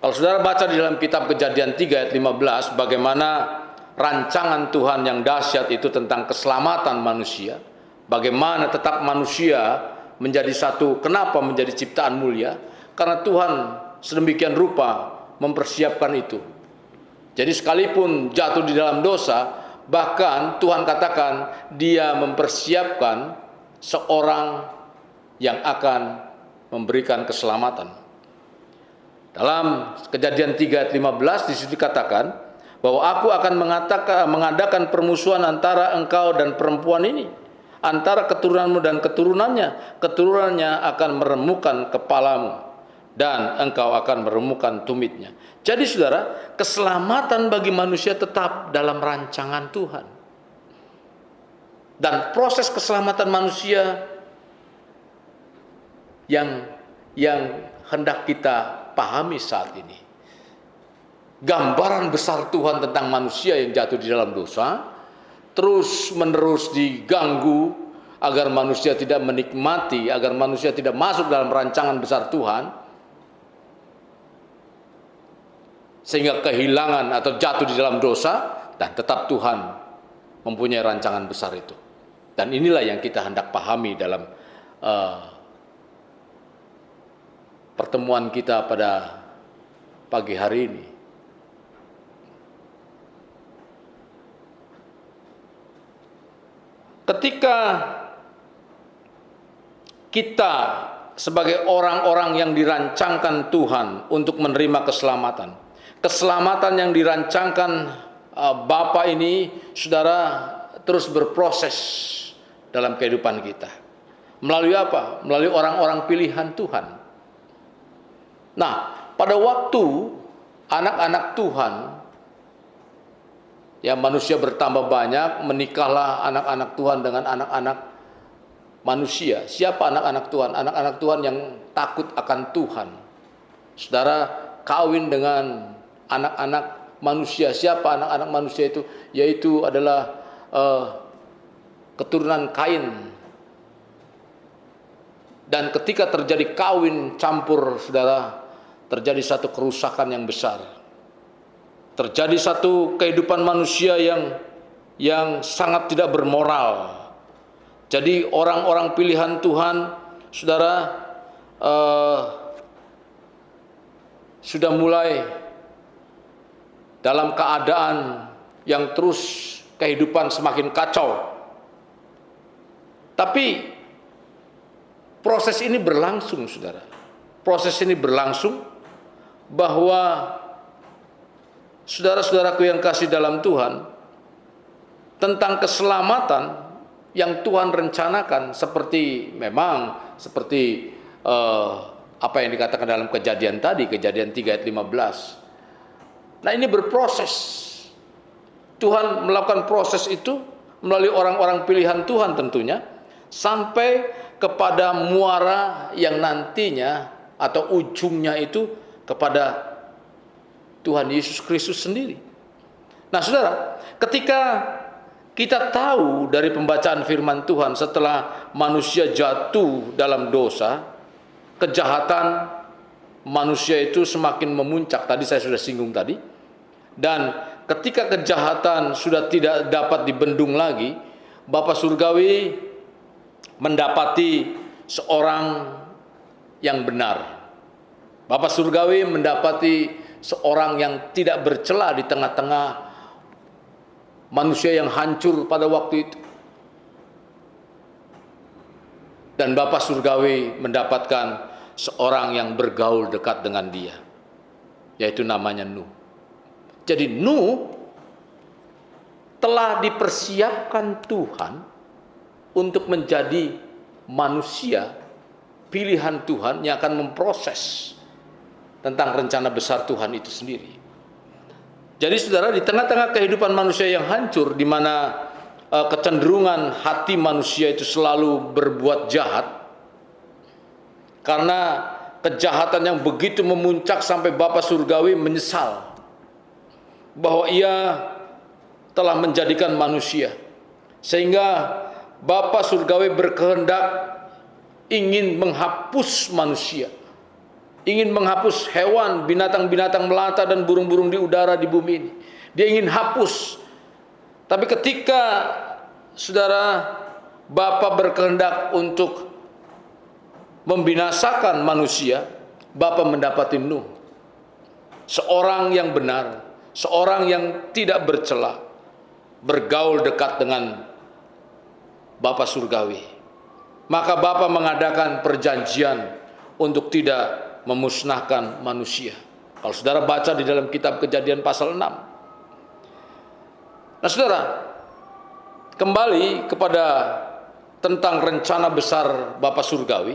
kalau saudara baca di dalam kitab Kejadian 3 ayat 15, bagaimana rancangan Tuhan yang dahsyat itu tentang keselamatan manusia, bagaimana tetap manusia menjadi satu. Kenapa menjadi ciptaan mulia? Karena Tuhan sedemikian rupa mempersiapkan itu. Jadi sekalipun jatuh di dalam dosa, bahkan Tuhan katakan Dia mempersiapkan seorang yang akan memberikan keselamatan. Dalam Kejadian 3 ayat 15 di situ dikatakan bahwa aku akan mengadakan permusuhan antara engkau dan perempuan ini, antara keturunanmu dan keturunannya. Keturunannya akan meremukkan kepalamu dan engkau akan meremukkan tumitnya. Jadi saudara, keselamatan bagi manusia tetap dalam rancangan Tuhan. Dan proses keselamatan manusia yang hendak kita pahami saat ini. Gambaran besar Tuhan tentang manusia yang jatuh di dalam dosa, terus menerus diganggu agar manusia tidak menikmati, agar manusia tidak masuk dalam rancangan besar Tuhan, sehingga kehilangan atau jatuh di dalam dosa, dan tetap Tuhan mempunyai rancangan besar itu. Dan inilah yang kita hendak pahami dalam pertemuan kita pada pagi hari ini. Ketika kita sebagai orang-orang yang dirancangkan Tuhan untuk menerima keselamatan, keselamatan yang dirancangkan Bapa ini, saudara, terus berproses dalam kehidupan kita. Melalui apa? Melalui orang-orang pilihan Tuhan. Nah, pada waktu anak-anak Tuhan, ya, manusia bertambah banyak, menikahlah anak-anak Tuhan dengan anak-anak manusia. Siapa anak-anak Tuhan? Anak-anak Tuhan yang takut akan Tuhan. Saudara, kawin dengan anak-anak manusia. Siapa anak-anak manusia itu? Yaitu adalah keturunan Kain. Dan ketika terjadi kawin campur, saudara, terjadi satu kerusakan yang besar. Terjadi satu kehidupan manusia yang sangat tidak bermoral. Jadi orang-orang pilihan Tuhan, saudara, sudah mulai dalam keadaan yang terus kehidupan semakin kacau. Tapi proses ini berlangsung, saudara. Proses ini berlangsung bahwa saudara-saudaraku yang kasih dalam Tuhan, tentang keselamatan yang Tuhan rencanakan seperti apa yang dikatakan dalam kejadian tadi, Kejadian 3 ayat 15. Nah, ini berproses. Tuhan melakukan proses itu melalui orang-orang pilihan Tuhan tentunya, sampai kepada muara yang nantinya atau ujungnya itu kepada Tuhan Yesus Kristus sendiri. Nah, saudara, ketika kita tahu dari pembacaan firman Tuhan, setelah manusia jatuh dalam dosa, kejahatan manusia itu semakin memuncak. Tadi saya sudah singgung tadi. Dan ketika kejahatan sudah tidak dapat dibendung lagi, Bapa Surgawi mendapati seorang yang benar. Bapa Surgawi mendapati seorang yang tidak bercela di tengah-tengah manusia yang hancur pada waktu itu. Dan Bapa Surgawi mendapatkan seorang yang bergaul dekat dengan dia, yaitu namanya Nuh. Jadi Nuh telah dipersiapkan Tuhan untuk menjadi manusia pilihan Tuhan yang akan memproses tentang rencana besar Tuhan itu sendiri. Jadi saudara, di tengah-tengah kehidupan manusia yang hancur, di mana kecenderungan hati manusia itu selalu berbuat jahat, karena kejahatan yang begitu memuncak sampai Bapa Surgawi menyesal bahwa ia telah menjadikan manusia, sehingga Bapa Surgawi berkehendak ingin menghapus manusia, ingin menghapus hewan, binatang-binatang melata dan burung-burung di udara di bumi ini. Dia ingin hapus. Tapi ketika saudara, Bapa berkehendak untuk membinasakan manusia, Bapa mendapati Nuh, seorang yang benar, seorang yang tidak bercela, bergaul dekat dengan Bapa Surgawi. Maka Bapa mengadakan perjanjian untuk tidak memusnahkan manusia. Kalau saudara baca di dalam kitab Kejadian pasal 6. Nah saudara, kembali kepada tentang rencana besar Bapa Surgawi.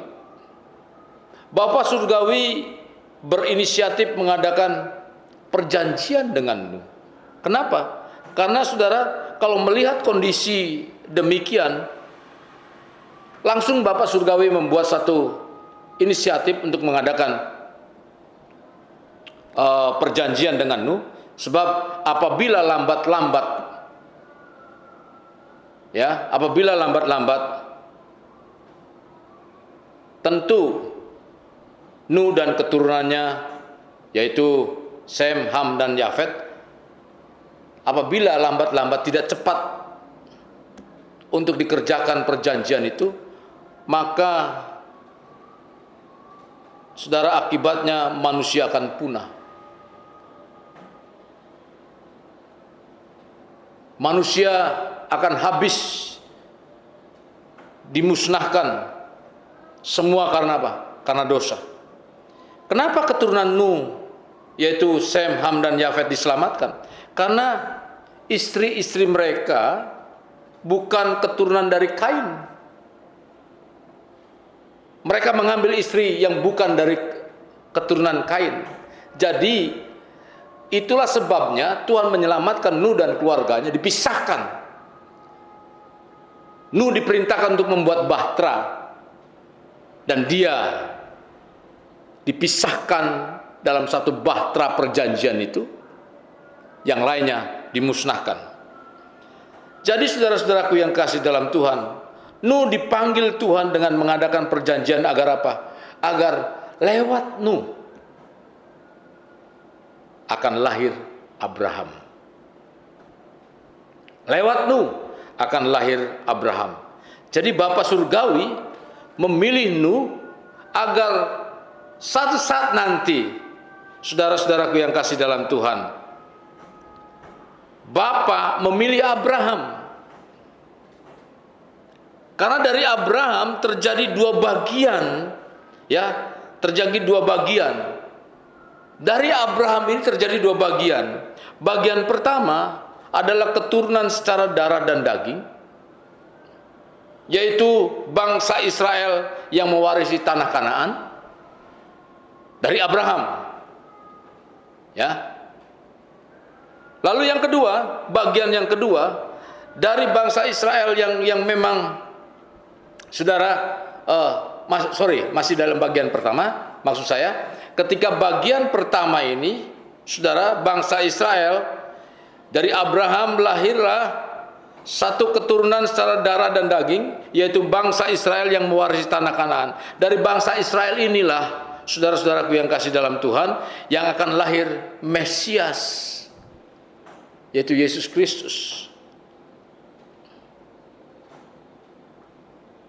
Bapa Surgawi berinisiatif mengadakan perjanjian dengan Nuh. Kenapa? Karena saudara, kalau melihat kondisi demikian, langsung Bapa Surgawi membuat satu inisiatif untuk mengadakan perjanjian dengan Nuh. Sebab apabila lambat-lambat, tentu Nuh dan keturunannya, yaitu Sem, Ham, dan Yafet, apabila lambat-lambat tidak cepat untuk dikerjakan perjanjian itu, maka saudara, akibatnya manusia akan punah. Manusia akan habis, dimusnahkan. Semua karena apa? Karena dosa. Kenapa keturunan Nuh, yaitu Sem, Ham, dan Yafet diselamatkan? Karena istri-istri mereka bukan keturunan dari Kain. Mereka mengambil istri yang bukan dari keturunan Kain. Jadi itulah sebabnya Tuhan menyelamatkan Nuh dan keluarganya, dipisahkan. Nuh diperintahkan untuk membuat bahtera, dan dia dipisahkan dalam satu bahtera perjanjian itu, yang lainnya dimusnahkan. Jadi saudara-saudaraku yang kasih dalam Tuhan, Nuh dipanggil Tuhan dengan mengadakan perjanjian agar apa? Agar lewat Nuh akan lahir Abraham. Lewat Nuh akan lahir Abraham. Jadi Bapa Surgawi memilih Nuh agar satu saat nanti, saudara-saudaraku yang kasih dalam Tuhan, Bapa memilih Abraham. Karena dari Abraham terjadi dua bagian, ya, terjadi dua bagian. Dari Abraham ini terjadi dua bagian. Bagian pertama adalah keturunan secara darah dan daging, yaitu bangsa Israel yang mewarisi tanah Kanaan dari Abraham. Ya. Lalu yang kedua, bagian yang kedua dari bangsa Israel yang memang saudara, masih dalam bagian pertama, maksud saya, ketika bagian pertama ini, saudara, bangsa Israel, dari Abraham lahirlah satu keturunan secara darah dan daging, yaitu bangsa Israel yang mewarisi tanah Kanaan. Dari bangsa Israel inilah, saudara-saudaraku yang kasih dalam Tuhan, yang akan lahir Mesias. yaitu Yesus Kristus.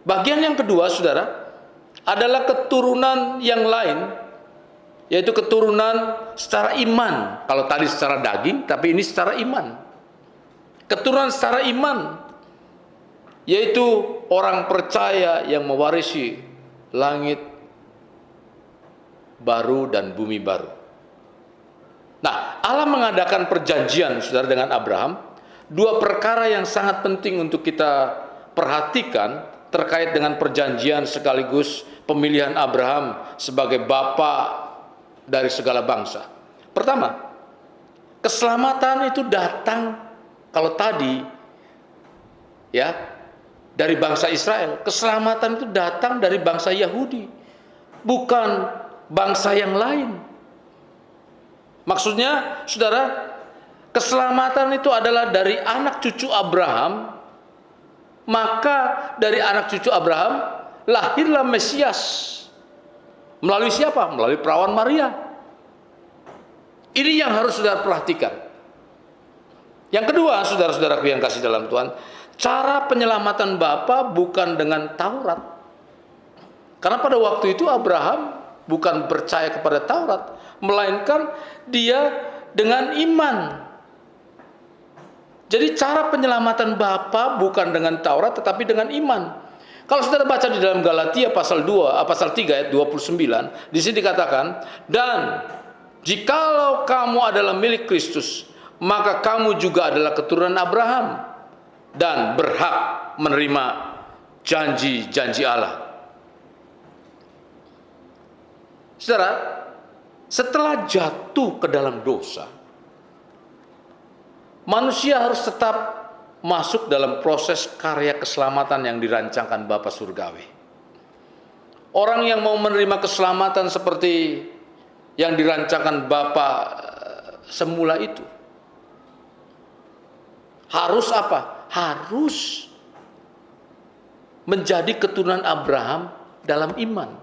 Bagian yang kedua, saudara, adalah keturunan yang lain, yaitu keturunan secara iman. Kalau tadi secara daging, tapi ini secara iman. Keturunan secara iman, yaitu orang percaya yang mewarisi langit baru dan bumi baru. Nah, Allah mengadakan perjanjian, saudara, dengan Abraham. Dua perkara yang sangat penting untuk kita perhatikan terkait dengan perjanjian sekaligus pemilihan Abraham sebagai bapa dari segala bangsa. Pertama, keselamatan itu datang, kalau tadi ya dari bangsa Israel, keselamatan itu datang dari bangsa Yahudi, bukan bangsa yang lain. Maksudnya, saudara, keselamatan itu adalah dari anak cucu Abraham. Maka dari anak cucu Abraham lahirlah Mesias. Melalui siapa? Melalui perawan Maria. Ini yang harus saudara perhatikan. Yang kedua, saudara-saudaraku yang kasih dalam Tuhan, cara penyelamatan Bapa bukan dengan Taurat. Karena pada waktu itu Abraham bukan percaya kepada Taurat, melainkan dia dengan iman. Jadi cara penyelamatan Bapa bukan dengan Taurat tetapi dengan iman. Kalau saudara baca di dalam Galatia pasal 3 ayat 29, di sini dikatakan, dan jikalau kamu adalah milik Kristus, maka kamu juga adalah keturunan Abraham dan berhak menerima janji-janji Allah. Saudara, setelah jatuh ke dalam dosa, manusia harus tetap masuk dalam proses karya keselamatan yang dirancangkan Bapa Surgawi. Orang yang mau menerima keselamatan seperti yang dirancangkan Bapa semula itu, harus apa? Harus menjadi keturunan Abraham dalam iman.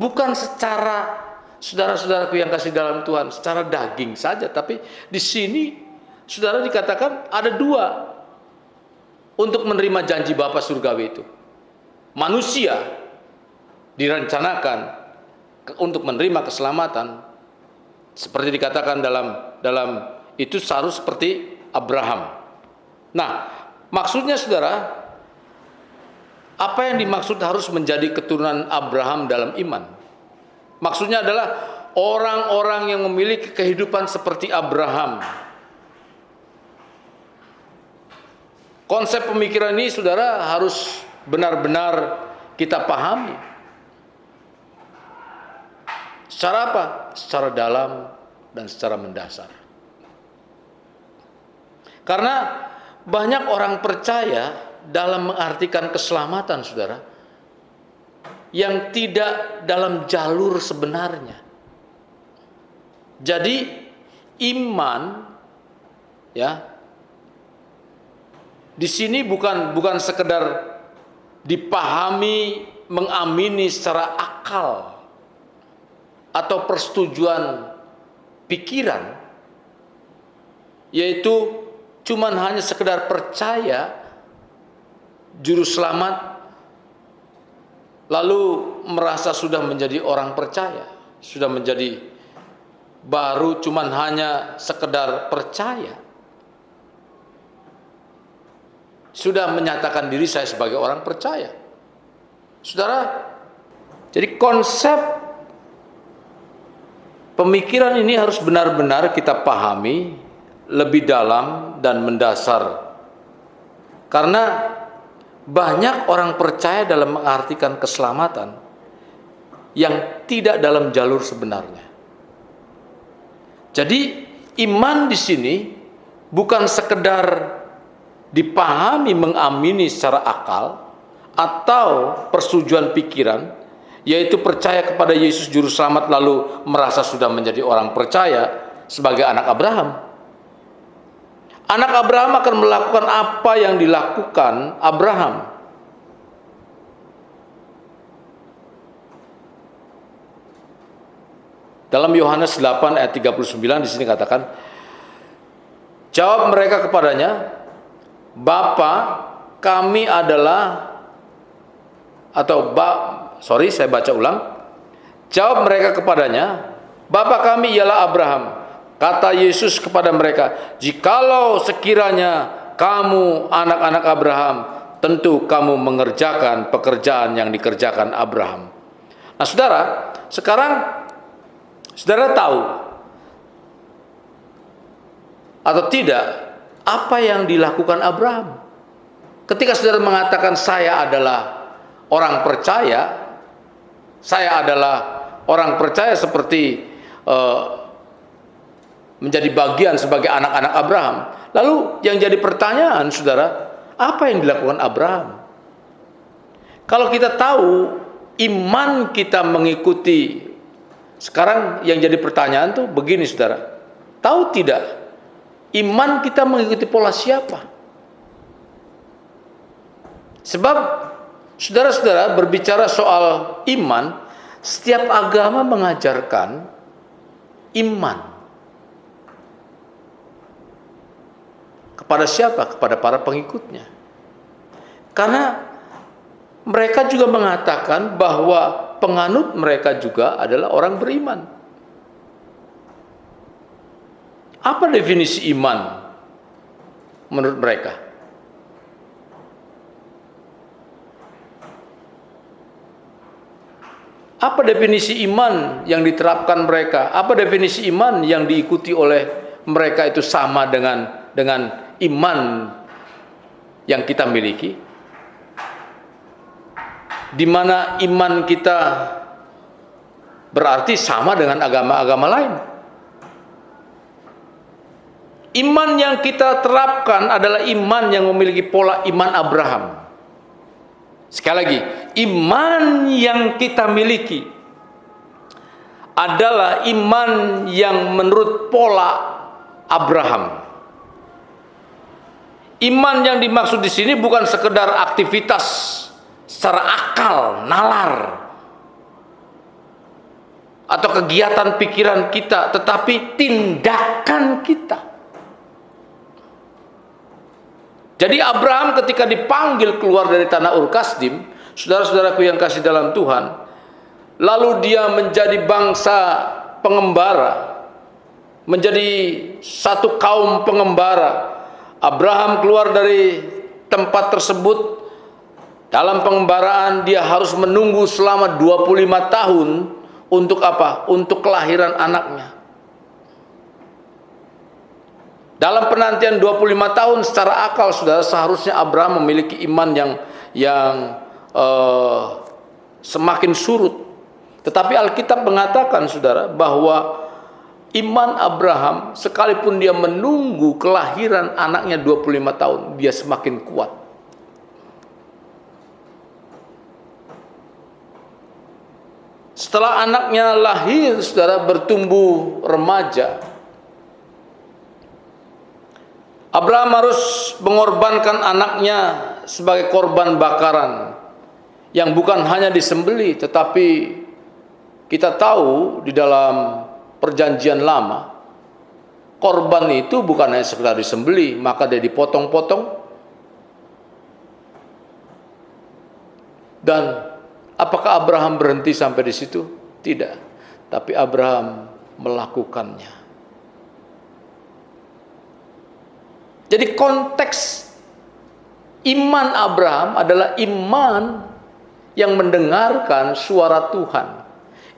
Bukan secara, saudara-saudaraku yang kasih dalam Tuhan, secara daging saja, tapi di sini saudara dikatakan ada dua untuk menerima janji Bapa Surgawi itu. Manusia direncanakan untuk menerima keselamatan seperti dikatakan dalam itu harus seperti Abraham. Nah, maksudnya saudara, apa yang dimaksud harus menjadi keturunan Abraham dalam iman? Maksudnya adalah orang-orang yang memiliki kehidupan seperti Abraham. Konsep pemikiran ini, saudara, harus benar-benar kita pahami. Secara apa? Secara dalam dan secara mendasar. Karena banyak orang percaya dalam mengartikan keselamatan, saudara, yang tidak dalam jalur sebenarnya. Jadi iman, ya, di sini bukan sekedar dipahami, mengamini secara akal atau persetujuan pikiran, yaitu cuman hanya sekedar percaya juru selamat lalu merasa sudah menjadi orang percaya, sudah menjadi baru cuman hanya sekedar percaya, sudah menyatakan diri saya sebagai orang percaya. Saudara, jadi konsep pemikiran ini harus benar-benar kita pahami lebih dalam dan mendasar. Karena banyak orang percaya dalam mengartikan keselamatan yang tidak dalam jalur sebenarnya. Jadi iman di sini bukan sekedar dipahami, mengamini secara akal atau persetujuan pikiran, yaitu percaya kepada Yesus Juru Selamat lalu merasa sudah menjadi orang percaya sebagai anak Abraham. Anak Abraham akan melakukan apa yang dilakukan Abraham. Dalam Yohanes 8 ayat 39 di sini katakan, Jawab mereka kepadanya, Bapa, kami adalah saya baca ulang. Jawab mereka kepadanya, Bapa kami ialah Abraham. Kata Yesus kepada mereka, jikalau sekiranya kamu anak-anak Abraham, tentu kamu mengerjakan pekerjaan yang dikerjakan Abraham. Nah saudara, sekarang saudara tahu atau tidak apa yang dilakukan Abraham? Ketika saudara mengatakan saya adalah orang percaya, saya adalah orang percaya seperti menjadi bagian sebagai anak-anak Abraham. Lalu yang jadi pertanyaan saudara, apa yang dilakukan Abraham? Kalau kita tahu iman kita mengikuti, sekarang yang jadi pertanyaan tuh begini saudara, tahu tidak iman kita mengikuti pola siapa? Sebab saudara-saudara berbicara soal iman, setiap agama mengajarkan iman. Kepada siapa? Kepada para pengikutnya. Karena mereka juga mengatakan bahwa penganut mereka juga adalah orang beriman. Apa definisi iman menurut mereka? Apa definisi iman yang diterapkan mereka? Apa definisi iman yang diikuti oleh mereka itu sama dengan iman yang kita miliki? Di mana iman kita berarti sama dengan agama-agama lain. Iman yang kita terapkan adalah iman yang memiliki pola iman Abraham. Sekali lagi, iman yang kita miliki adalah iman yang menurut pola Abraham. Iman yang dimaksud di sini bukan sekedar aktivitas secara akal, nalar, atau kegiatan pikiran kita, tetapi tindakan kita. Jadi Abraham ketika dipanggil keluar dari tanah Ur Kasdim, saudara-saudaraku yang kasih dalam Tuhan, lalu dia menjadi bangsa pengembara, menjadi satu kaum pengembara. Abraham keluar dari tempat tersebut, dalam pengembaraan dia harus menunggu selama 25 tahun untuk apa? Untuk kelahiran anaknya. Dalam penantian 25 tahun secara akal saudara, seharusnya Abraham memiliki iman yang semakin surut. Tetapi Alkitab mengatakan saudara bahwa iman Abraham sekalipun dia menunggu kelahiran anaknya 25 tahun, dia semakin kuat. Setelah anaknya lahir saudara, bertumbuh remaja, Abraham harus mengorbankan anaknya sebagai korban bakaran yang bukan hanya disembelih, tetapi kita tahu di dalam perjanjian lama korban itu bukan hanya sekedar disembelih, maka dia dipotong-potong. Dan apakah Abraham berhenti sampai di situ? Tidak, tapi Abraham melakukannya. Jadi konteks iman Abraham adalah iman yang mendengarkan suara Tuhan.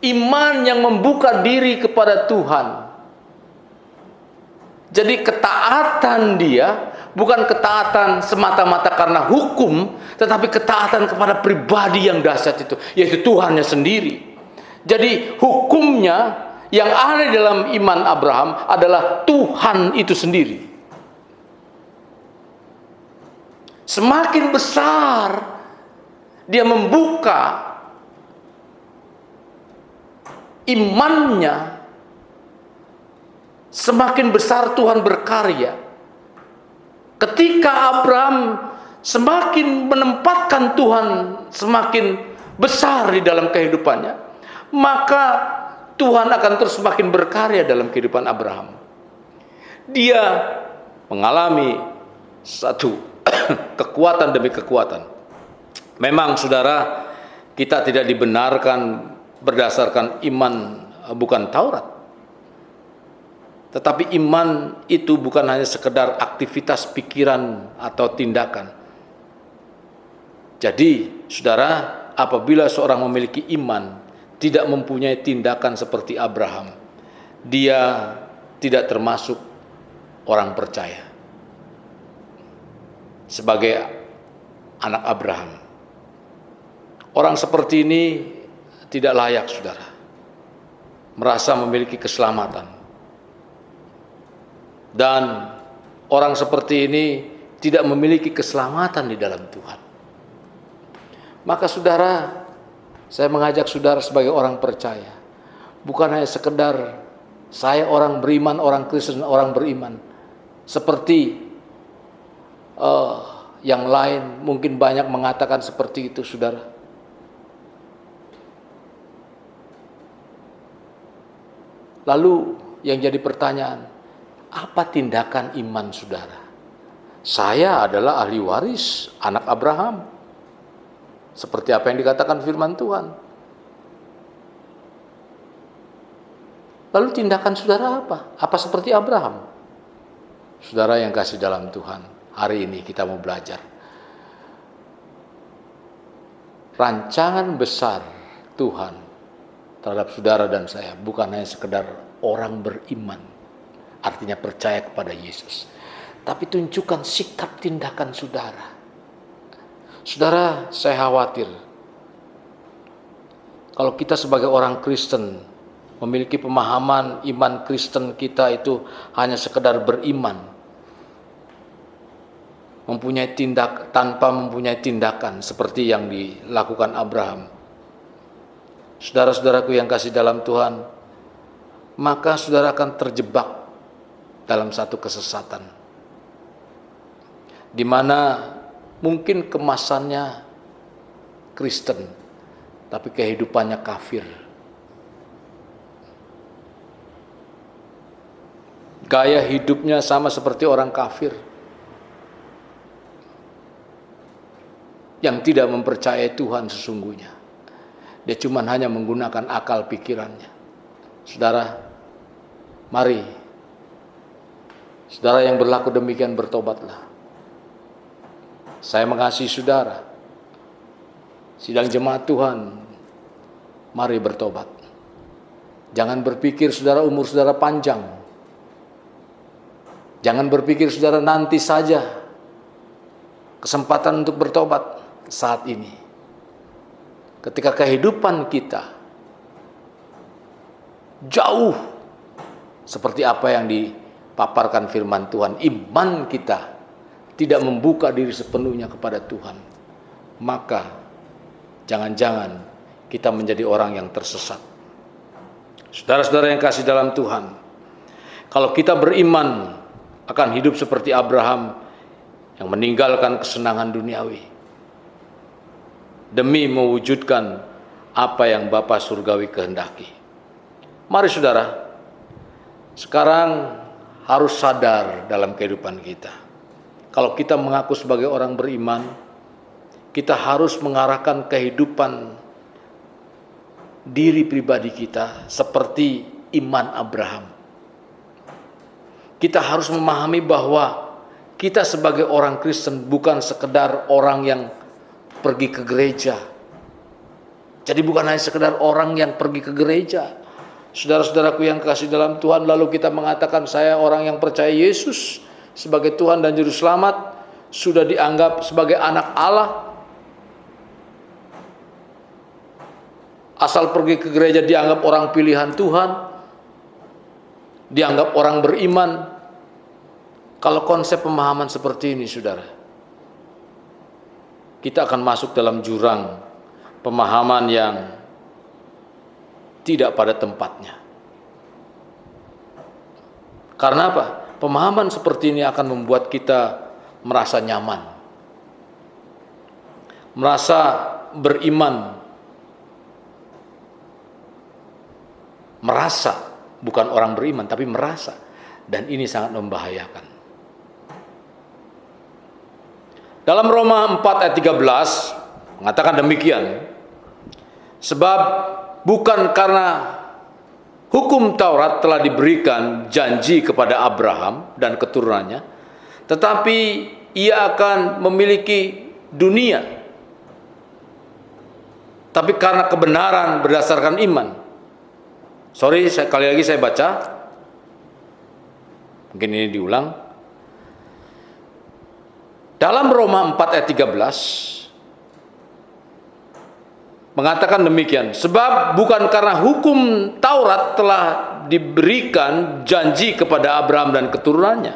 Iman yang membuka diri kepada Tuhan. Jadi ketaatan dia bukan ketaatan semata-mata karena hukum, tetapi ketaatan kepada pribadi yang dahsyat itu, yaitu Tuhannya sendiri. Jadi hukumnya yang ada dalam iman Abraham adalah Tuhan itu sendiri. Semakin besar dia membuka imannya, semakin besar Tuhan berkarya. Ketika Abraham semakin menempatkan Tuhan semakin besar di dalam kehidupannya, maka Tuhan akan terus semakin berkarya dalam kehidupan Abraham. Dia mengalami satu kekuatan demi kekuatan. Memang saudara, kita tidak dibenarkan berdasarkan iman bukan Taurat. Tetapi iman itu bukan hanya sekedar aktivitas pikiran atau tindakan. Jadi, saudara, apabila seorang memiliki iman, tidak mempunyai tindakan seperti Abraham, dia tidak termasuk orang percaya. Sebagai anak Abraham, orang seperti ini tidak layak, saudara, merasa memiliki keselamatan. Dan orang seperti ini tidak memiliki keselamatan di dalam Tuhan. Maka saudara, saya mengajak saudara sebagai orang percaya, bukan hanya sekedar saya orang beriman, orang Kristen, orang beriman, seperti yang lain mungkin banyak mengatakan seperti itu, saudara. Lalu yang jadi pertanyaan, apa tindakan iman saudara? Saya adalah ahli waris, anak Abraham. Seperti apa yang dikatakan firman Tuhan. Lalu tindakan saudara apa? Apa seperti Abraham? Saudara yang kasih dalam Tuhan, hari ini kita mau belajar. Rancangan besar Tuhan terhadap saudara dan saya bukan hanya sekedar orang beriman, artinya percaya kepada Yesus, tapi tunjukkan sikap tindakan saudara. Saudara, saya khawatir kalau kita sebagai orang Kristen memiliki pemahaman iman Kristen kita itu hanya sekedar beriman, mempunyai tanpa mempunyai tindakan seperti yang dilakukan Abraham. Saudara-saudaraku yang kasih dalam Tuhan, maka saudara akan terjebak dalam satu kesesatan, di mana mungkin kemasannya Kristen, tapi kehidupannya kafir. Gaya hidupnya sama seperti orang kafir yang tidak mempercayai Tuhan sesungguhnya. Dia cuma hanya menggunakan akal pikirannya. Saudara, mari, saudara yang berlaku demikian bertobatlah. Saya mengasihi saudara. Sidang jemaat Tuhan, mari bertobat. Jangan berpikir saudara umur saudara panjang. Jangan berpikir saudara nanti saja. Kesempatan untuk bertobat saat ini. Ketika kehidupan kita jauh seperti apa yang dipaparkan firman Tuhan, iman kita tidak membuka diri sepenuhnya kepada Tuhan, maka jangan-jangan kita menjadi orang yang tersesat. Saudara-saudara yang kasih dalam Tuhan, kalau kita beriman akan hidup seperti Abraham yang meninggalkan kesenangan duniawi demi mewujudkan apa yang Bapa Surgawi kehendaki. Mari saudara, sekarang harus sadar dalam kehidupan kita. Kalau kita mengaku sebagai orang beriman, kita harus mengarahkan kehidupan diri pribadi kita seperti iman Abraham. Kita harus memahami bahwa kita sebagai orang Kristen bukan sekedar orang yang pergi ke gereja. Jadi bukan hanya sekedar orang yang pergi ke gereja. Saudara-saudaraku yang kasih dalam Tuhan, lalu kita mengatakan saya orang yang percaya Yesus sebagai Tuhan dan Juru Selamat, sudah dianggap sebagai anak Allah. Asal pergi ke gereja dianggap orang pilihan Tuhan, dianggap orang beriman. Kalau konsep pemahaman seperti ini, saudara, kita akan masuk dalam jurang pemahaman yang tidak pada tempatnya. Karena apa? Pemahaman seperti ini akan membuat kita merasa nyaman, merasa beriman, merasa, bukan orang beriman tapi merasa, dan ini sangat membahayakan. Dalam Roma 4 ayat 13 mengatakan demikian. Sebab bukan karena hukum Taurat telah diberikan janji kepada Abraham dan keturunannya, tetapi ia akan memiliki dunia. Tapi karena kebenaran berdasarkan iman. Kali lagi saya baca. Mungkin ini diulang. Dalam Roma 4 ayat 13 mengatakan demikian. Sebab bukan karena hukum Taurat telah diberikan janji kepada Abraham dan keturunannya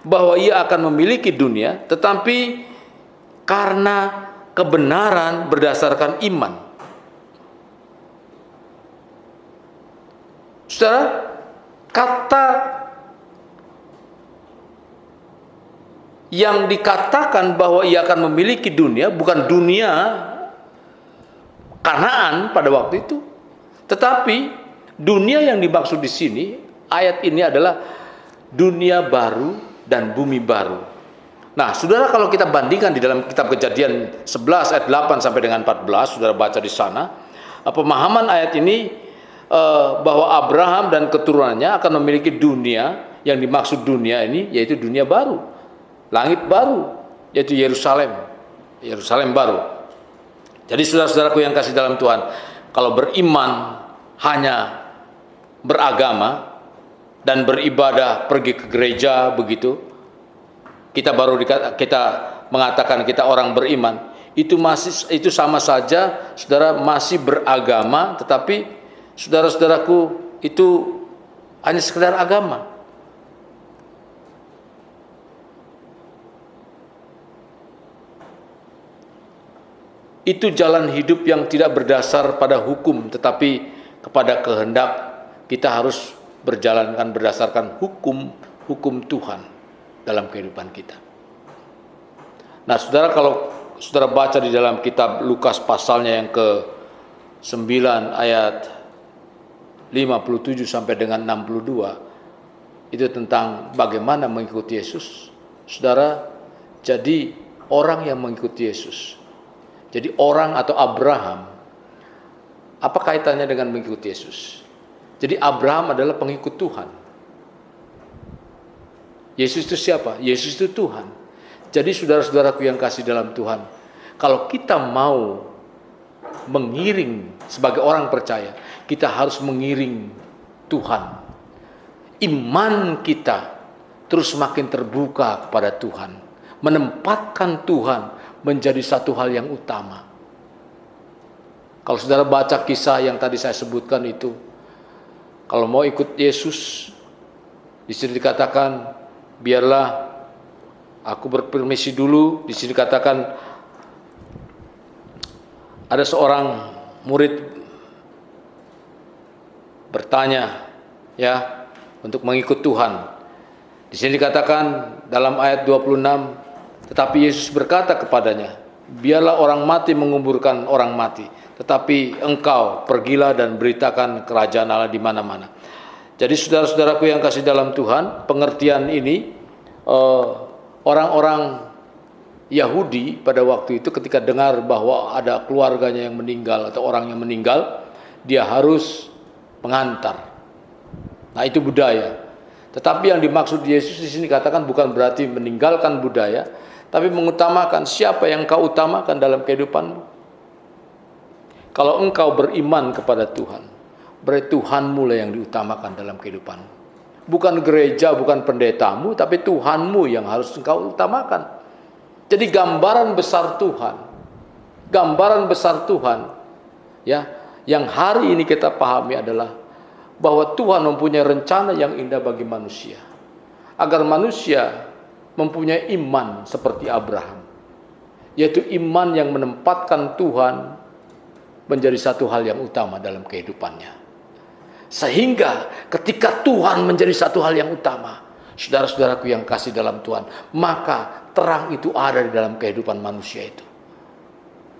bahwa ia akan memiliki dunia, tetapi karena kebenaran berdasarkan iman. Saudara, kata yang dikatakan bahwa ia akan memiliki dunia bukan dunia Kanaan pada waktu itu, tetapi dunia yang dimaksud di sini ayat ini adalah dunia baru dan bumi baru. Nah, saudara, kalau kita bandingkan di dalam kitab Kejadian 11 ayat 8 sampai dengan 14, saudara baca di sana, pemahaman ayat ini bahwa Abraham dan keturunannya akan memiliki dunia. Yang dimaksud dunia ini yaitu dunia baru, langit baru, yaitu Yerusalem baru. Jadi saudara-saudaraku yang kasih dalam Tuhan, kalau beriman hanya beragama dan beribadah, pergi ke gereja begitu, kita mengatakan kita orang beriman, itu sama saja saudara masih beragama, tetapi saudara-saudaraku itu hanya sekedar agama. Itu jalan hidup yang tidak berdasar pada hukum, tetapi kepada kehendak. Kita harus berjalankan berdasarkan hukum Tuhan dalam kehidupan kita. Nah, saudara, kalau saudara baca di dalam kitab Lukas pasalnya yang ke-9 ayat 57 sampai dengan 62, itu tentang bagaimana mengikuti Yesus. Saudara, jadi orang yang mengikuti Yesus, jadi orang atau Abraham, apa kaitannya dengan mengikuti Yesus? Jadi Abraham adalah pengikut Tuhan. Yesus itu siapa? Yesus itu Tuhan. Jadi saudara-saudaraku yang kasih dalam Tuhan, kalau kita mau mengiring sebagai orang percaya, kita harus mengiring Tuhan. Iman kita terus makin terbuka kepada Tuhan, menempatkan Tuhan menjadi satu hal yang utama. Kalau saudara baca kisah yang tadi saya sebutkan itu, kalau mau ikut Yesus, di sini dikatakan, biarlah aku berpermisi dulu. Di sini dikatakan ada seorang murid bertanya, ya, untuk mengikut Tuhan. Di sini dikatakan dalam ayat 26, tetapi Yesus berkata kepadanya, biarlah orang mati menguburkan orang mati, tetapi engkau pergilah dan beritakan kerajaan Allah di mana-mana. Jadi saudara-saudaraku yang kasih dalam Tuhan, pengertian ini orang-orang Yahudi pada waktu itu ketika dengar bahwa ada keluarganya yang meninggal atau orang yang meninggal, dia harus mengantar. Nah, itu budaya. Tetapi yang dimaksud Yesus di sini katakan bukan berarti meninggalkan budaya, tapi mengutamakan siapa yang kau utamakan dalam kehidupanmu. Kalau engkau beriman kepada Tuhan, berarti Tuhanmu lah yang diutamakan dalam kehidupanmu. Bukan gereja, bukan pendetamu, tapi Tuhanmu yang harus engkau utamakan. Jadi gambaran besar Tuhan, ya, yang hari ini kita pahami adalah bahwa Tuhan mempunyai rencana yang indah bagi manusia, agar manusia mempunyai iman seperti Abraham, yaitu iman yang menempatkan Tuhan menjadi satu hal yang utama dalam kehidupannya. Sehingga ketika Tuhan menjadi satu hal yang utama, saudara-saudaraku yang kasih dalam Tuhan, maka terang itu ada di dalam kehidupan manusia itu.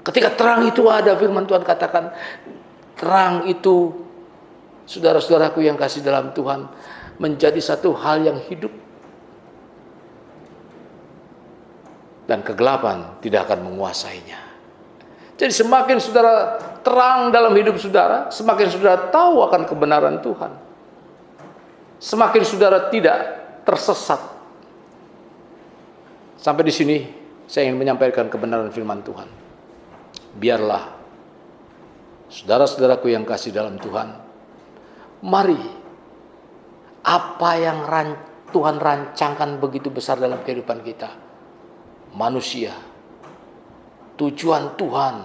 Ketika terang itu ada, firman Tuhan katakan, terang itu, saudara-saudaraku yang kasih dalam Tuhan, menjadi satu hal yang hidup. dan kegelapan tidak akan menguasainya. Jadi semakin saudara terang dalam hidup saudara, semakin saudara tahu akan kebenaran Tuhan, semakin saudara tidak tersesat. Sampai di sini saya ingin menyampaikan kebenaran firman Tuhan. Biarlah saudara-saudaraku yang kasih dalam Tuhan, mari apa yang Tuhan rancangkan begitu besar dalam kehidupan kita, manusia, tujuan Tuhan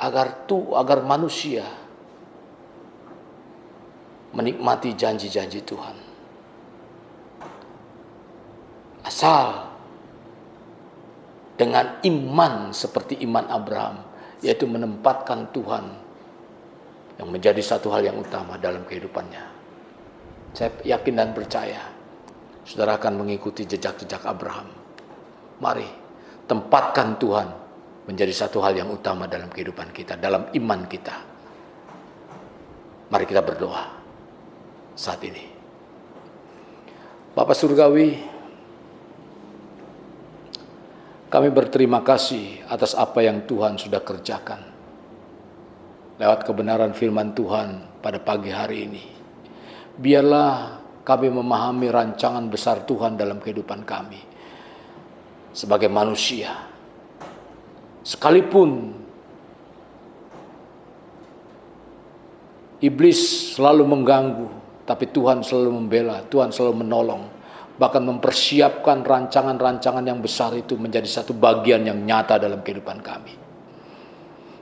agar manusia menikmati janji-janji Tuhan. Asal dengan iman seperti iman Abraham, yaitu menempatkan Tuhan yang menjadi satu hal yang utama dalam kehidupannya. Saya yakin dan percaya saudara akan mengikuti jejak-jejak Abraham. Mari tempatkan Tuhan menjadi satu hal yang utama dalam kehidupan kita, dalam iman kita. Mari kita berdoa saat ini. Bapa Surgawi, kami berterima kasih atas apa yang Tuhan sudah kerjakan lewat kebenaran firman Tuhan pada pagi hari ini. Biarlah kami memahami rancangan besar Tuhan dalam kehidupan kami sebagai manusia. Sekalipun iblis selalu mengganggu, tapi Tuhan selalu membela, Tuhan selalu menolong. Bahkan mempersiapkan rancangan-rancangan yang besar itu menjadi satu bagian yang nyata dalam kehidupan kami.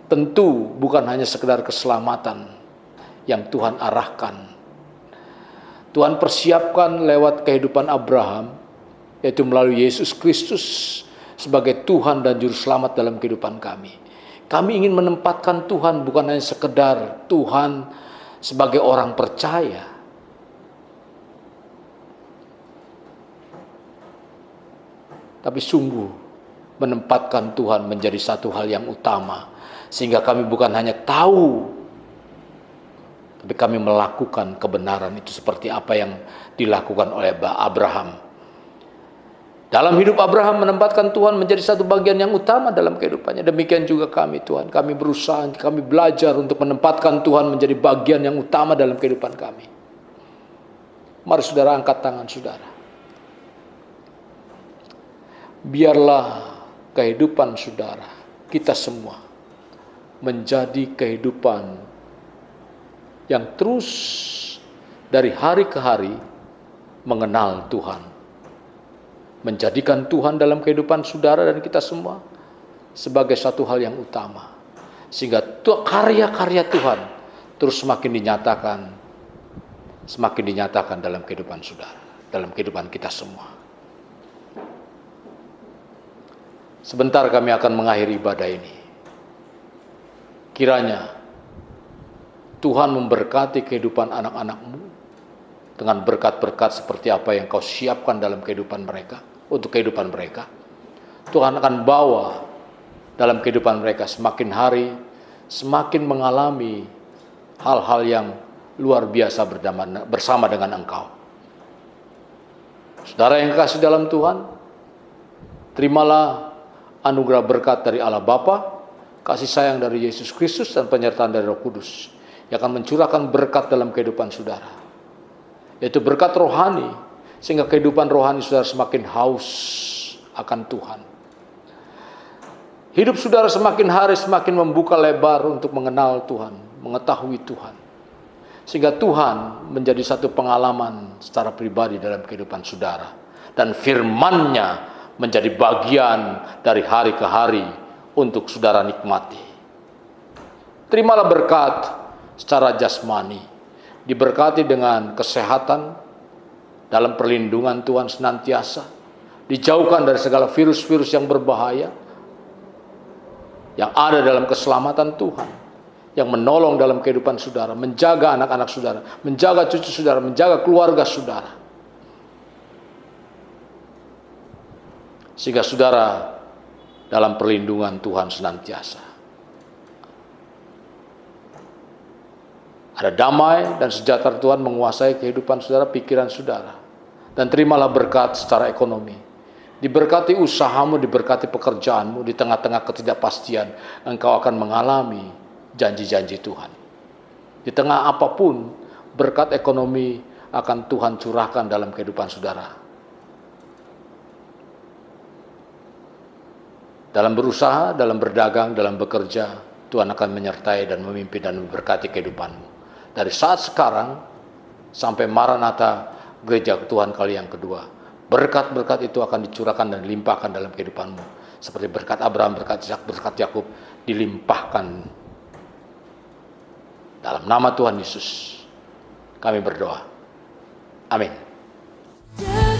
Tentu bukan hanya sekedar keselamatan yang Tuhan arahkan. Tuhan persiapkan lewat kehidupan Abraham, yaitu melalui Yesus Kristus sebagai Tuhan dan Juru Selamat dalam kehidupan kami. Kami ingin menempatkan Tuhan bukan hanya sekedar Tuhan sebagai orang percaya, tapi sungguh menempatkan Tuhan menjadi satu hal yang utama. Sehingga kami bukan hanya tahu, tapi kami melakukan kebenaran itu seperti apa yang dilakukan oleh Abraham. Dalam hidup Abraham menempatkan Tuhan menjadi satu bagian yang utama dalam kehidupannya. Demikian juga kami Tuhan. Kami berusaha, kami belajar untuk menempatkan Tuhan menjadi bagian yang utama dalam kehidupan kami. Mari saudara angkat tangan saudara. Biarlah kehidupan saudara, kita semua, menjadi kehidupan yang terus dari hari ke hari mengenal Tuhan. Menjadikan Tuhan dalam kehidupan saudara dan kita semua sebagai satu hal yang utama. Sehingga karya-karya Tuhan terus semakin dinyatakan dalam kehidupan saudara, dalam kehidupan kita semua. Sebentar kami akan mengakhiri ibadah ini. Kiranya Tuhan memberkati kehidupan anak-anak-Mu dengan berkat-berkat seperti apa yang Kau siapkan dalam kehidupan mereka, untuk kehidupan mereka. Tuhan akan bawa dalam kehidupan mereka semakin hari, semakin mengalami hal-hal yang luar biasa bersama dengan Engkau. Saudara yang kasih dalam Tuhan, terimalah anugerah berkat dari Allah Bapa, kasih sayang dari Yesus Kristus, dan penyertaan dari Roh Kudus yang akan mencurahkan berkat dalam kehidupan saudara. Yaitu berkat rohani, sehingga kehidupan rohani saudara semakin haus akan Tuhan. Hidup saudara semakin hari semakin membuka lebar untuk mengenal Tuhan, mengetahui Tuhan. Sehingga Tuhan menjadi satu pengalaman secara pribadi dalam kehidupan saudara. Dan firman-Nya menjadi bagian dari hari ke hari untuk saudara nikmati. Terimalah berkat secara jasmani, diberkati dengan kesehatan, dalam perlindungan Tuhan senantiasa, dijauhkan dari segala virus-virus yang berbahaya, yang ada dalam keselamatan Tuhan, yang menolong dalam kehidupan saudara, menjaga anak-anak saudara, menjaga cucu saudara, menjaga keluarga saudara. Sehingga saudara dalam perlindungan Tuhan senantiasa. Ada damai dan sejahtera Tuhan menguasai kehidupan saudara, pikiran saudara. Dan terimalah berkat secara ekonomi. diberkati usahamu, diberkati pekerjaanmu, di tengah-tengah ketidakpastian, engkau akan mengalami janji-janji Tuhan. Di tengah apapun, berkat ekonomi akan Tuhan curahkan dalam kehidupan saudara. Dalam berusaha, dalam berdagang, dalam bekerja, Tuhan akan menyertai dan memimpin dan memberkati kehidupanmu. Dari saat sekarang sampai Maranatha, gereja Tuhan kali yang kedua. Berkat-berkat itu akan dicurahkan dan dilimpahkan dalam kehidupanmu. Seperti berkat Abraham, berkat Ishak, berkat Yakub dilimpahkan. Dalam nama Tuhan Yesus, kami berdoa. Amin.